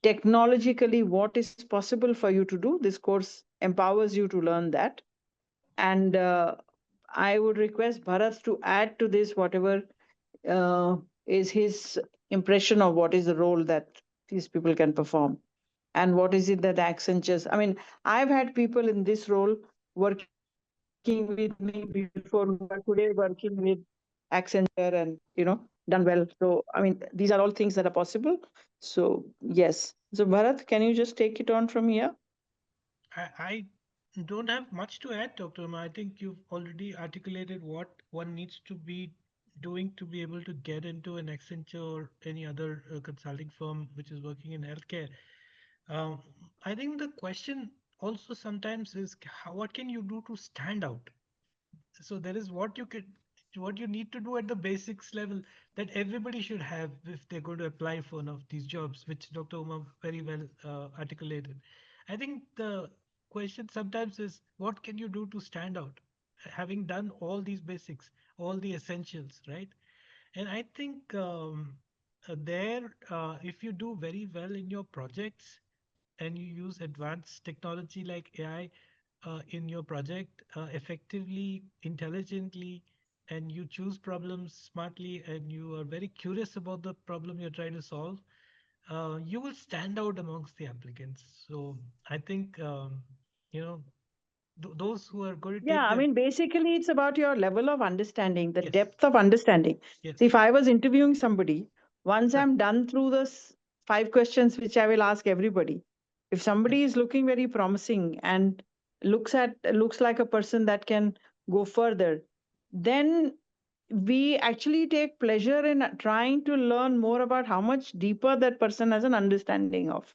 technologically what is possible for you to do, this course empowers you to learn that. And I would request Bharat to add to this whatever is his impression of what is the role that these people can perform, and what is it that Accenture's. I mean, I've had people in this role working with me before who are today working with Accenture and, done well. So, I mean, these are all things that are possible. So, yes. So, Bharat, can you just take it on from here? I don't have much to add, Dr. Ma. I think you've already articulated what one needs to be doing to be able to get into an Accenture or any other consulting firm which is working in healthcare. Um, I think the question also sometimes is what can you do to stand out? So there is what you need to do at the basics level that everybody should have if they're going to apply for one of these jobs, which Dr. Uma very well articulated. I think the question sometimes is what can you do to stand out, having done all these basics, all the essentials, right? And I think if you do very well in your projects and you use advanced technology like AI in your project effectively, intelligently, and you choose problems smartly, and you are very curious about the problem you're trying to solve, you will stand out amongst the applicants. So I think you know those who are going to Yeah, take I the mean, basically, it's about your level of understanding, the yes, depth of understanding. yes, See, if I was interviewing somebody, once right, I'm done through the 5 questions, which I will ask everybody, if right, somebody is looking very promising and looks like a person that can go further, then we actually take pleasure in trying to learn more about how much deeper that person has an understanding of,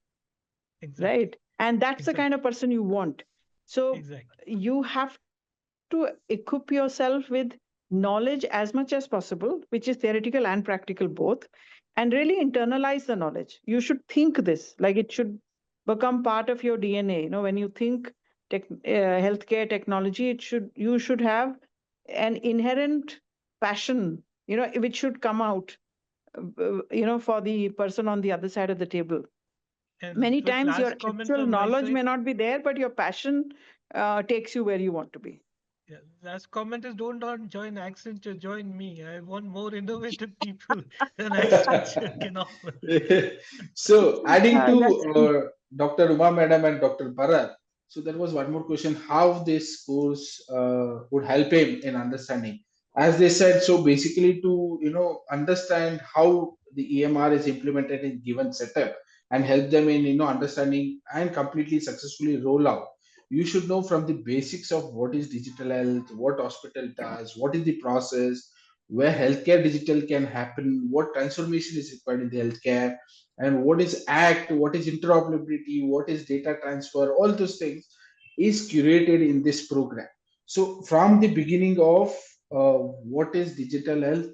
exactly, right? And that's the kind exactly, of person you want. So exactly, you have to equip yourself with knowledge as much as possible, which is theoretical and practical both, and really internalize the knowledge. You should think this like it should become part of your DNA. When you think healthcare technology, you should have an inherent passion, which should come out, for the person on the other side of the table. and Many just times your last comment actual from my knowledge side. may not be there, but your passion takes you where you want to be. Yeah, last comment is don't join Accenture, join me. I want more innovative people than Accenture can offer. So, adding to That's Dr. Uma Madam and Dr. Bharat, so there was one more question: how this course would help him in understanding. As they said, so basically to understand how the EMR is implemented in given setup and help them in understanding and completely successfully roll out. You should know from the basics of what is digital health, what hospital does, what is the process, where healthcare digital can happen, what transformation is required in the healthcare, and what is ACT, what is interoperability, what is data transfer, all those things is curated in this program. So from the beginning of what is digital health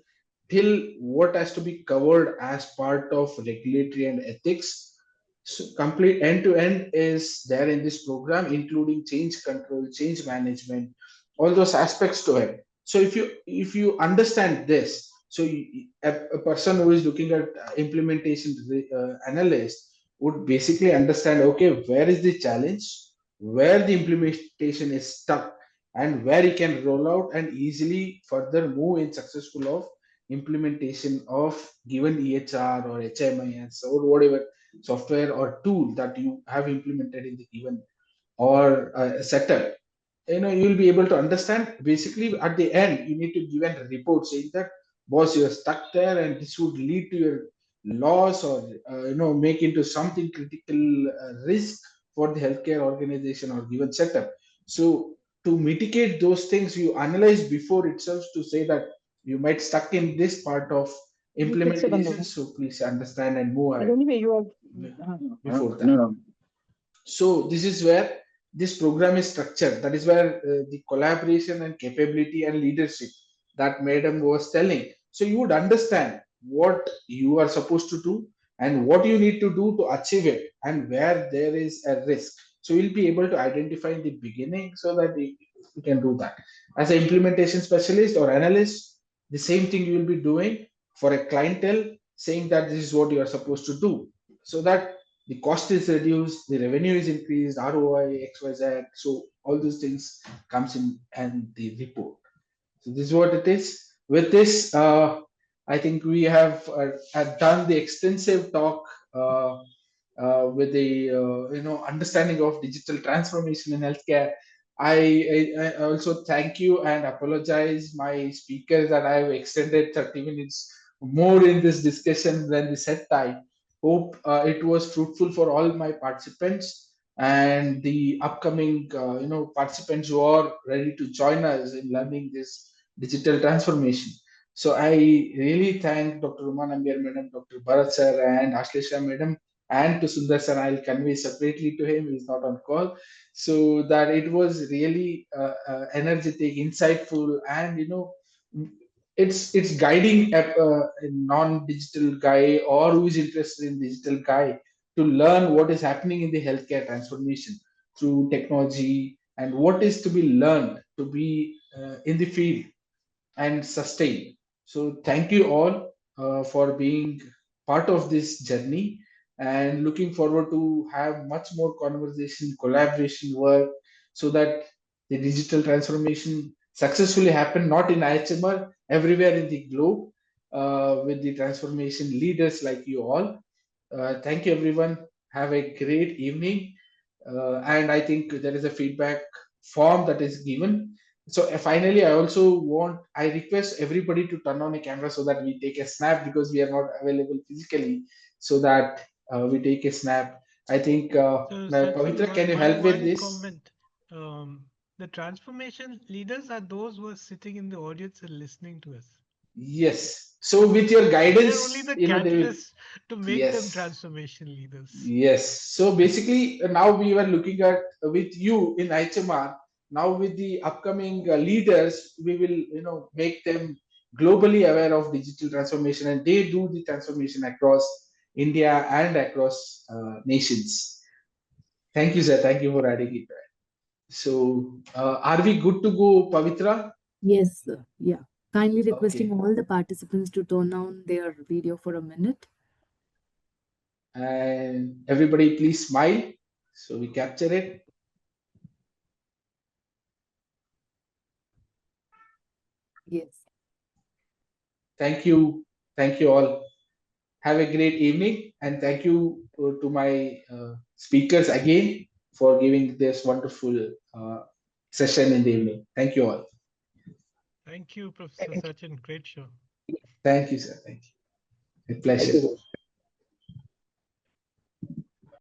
till what has to be covered as part of regulatory and ethics, so complete end to end is there in this program, including change control, change management, all those aspects to it. So if you understand this, so a person who is looking at implementation analyst would basically understand, okay, where is the challenge, where the implementation is stuck, and where he can roll out and easily further move in successful of implementation of given EHR or HMIS or whatever software or tool that you have implemented in the given or setup. you will be able to understand. Basically, at the end, you need to give a report saying that, boss, you're stuck there, and this would lead to your loss, or make into something critical risk for the healthcare organization or given setup. So to mitigate those things, you analyze before itself to say that you might stuck in this part of implementation. So please understand and move ahead Anyway, you are. before that. So this is where this program is structured. That is where the collaboration and capability and leadership that madam was telling. So you would understand what you are supposed to do and what you need to do to achieve it, and where there is a risk. So you'll be able to identify in the beginning, so that you can do that. As an implementation specialist or analyst, the same thing you will be doing for a clientele, saying that this is what you are supposed to do, so that the cost is reduced, the revenue is increased, ROI, XYZ. So all those things comes in and the report. So this is what it is. With this, I think we have done the extensive talk with the understanding of digital transformation in healthcare. I also thank you and apologize my speakers that I have extended 30 minutes more in this discussion than the set time. Hope it was fruitful for all my participants and the upcoming participants who are ready to join us in learning this digital transformation. So I really thank Dr. Nambiar Madam, Dr. Bharat sir, and Ashlesha Madam, and to Sundar sir. I'll convey separately to him. He's not on call. So that it was really energetic, insightful, and it's guiding a non-digital guy or who is interested in digital guy to learn what is happening in the healthcare transformation through technology, and what is to be learned to be in the field and sustain. So thank you all for being part of this journey, and looking forward to have much more conversation, collaboration work, so that the digital transformation successfully happen, not in IHMR, everywhere in the globe, with the transformation leaders like you all. Thank you, everyone. Have a great evening. And I think there is a feedback form that is given. So finally, I request everybody to turn on a camera so that we take a snap, because we are not available physically, so that we take a snap. I think, So, now, Sachin, Pavitra, can you help with one this? comment. The transformation leaders are those who are sitting in the audience and listening to us. Yes. So with your They're only guidance, the they will. catalyst to make them Yes. transformation leaders. Yes. So basically, now we were looking at with you in HMR. Now with the upcoming leaders, we will make them globally aware of digital transformation, and they do the transformation across India and across nations. Thank you, sir. Thank you for adding it. So are we good to go, Pavitra? Yes, sir. Yeah. Kindly requesting Okay. all the participants to turn on their video for a minute. And everybody, please smile. So we capture it. Yes. Thank you. Thank you all. Have a great evening, and thank you to my speakers again for giving this wonderful session in the evening. Thank you all. Thank you, Professor Sachin. Great show. Thank you, sir. Thank you. A pleasure.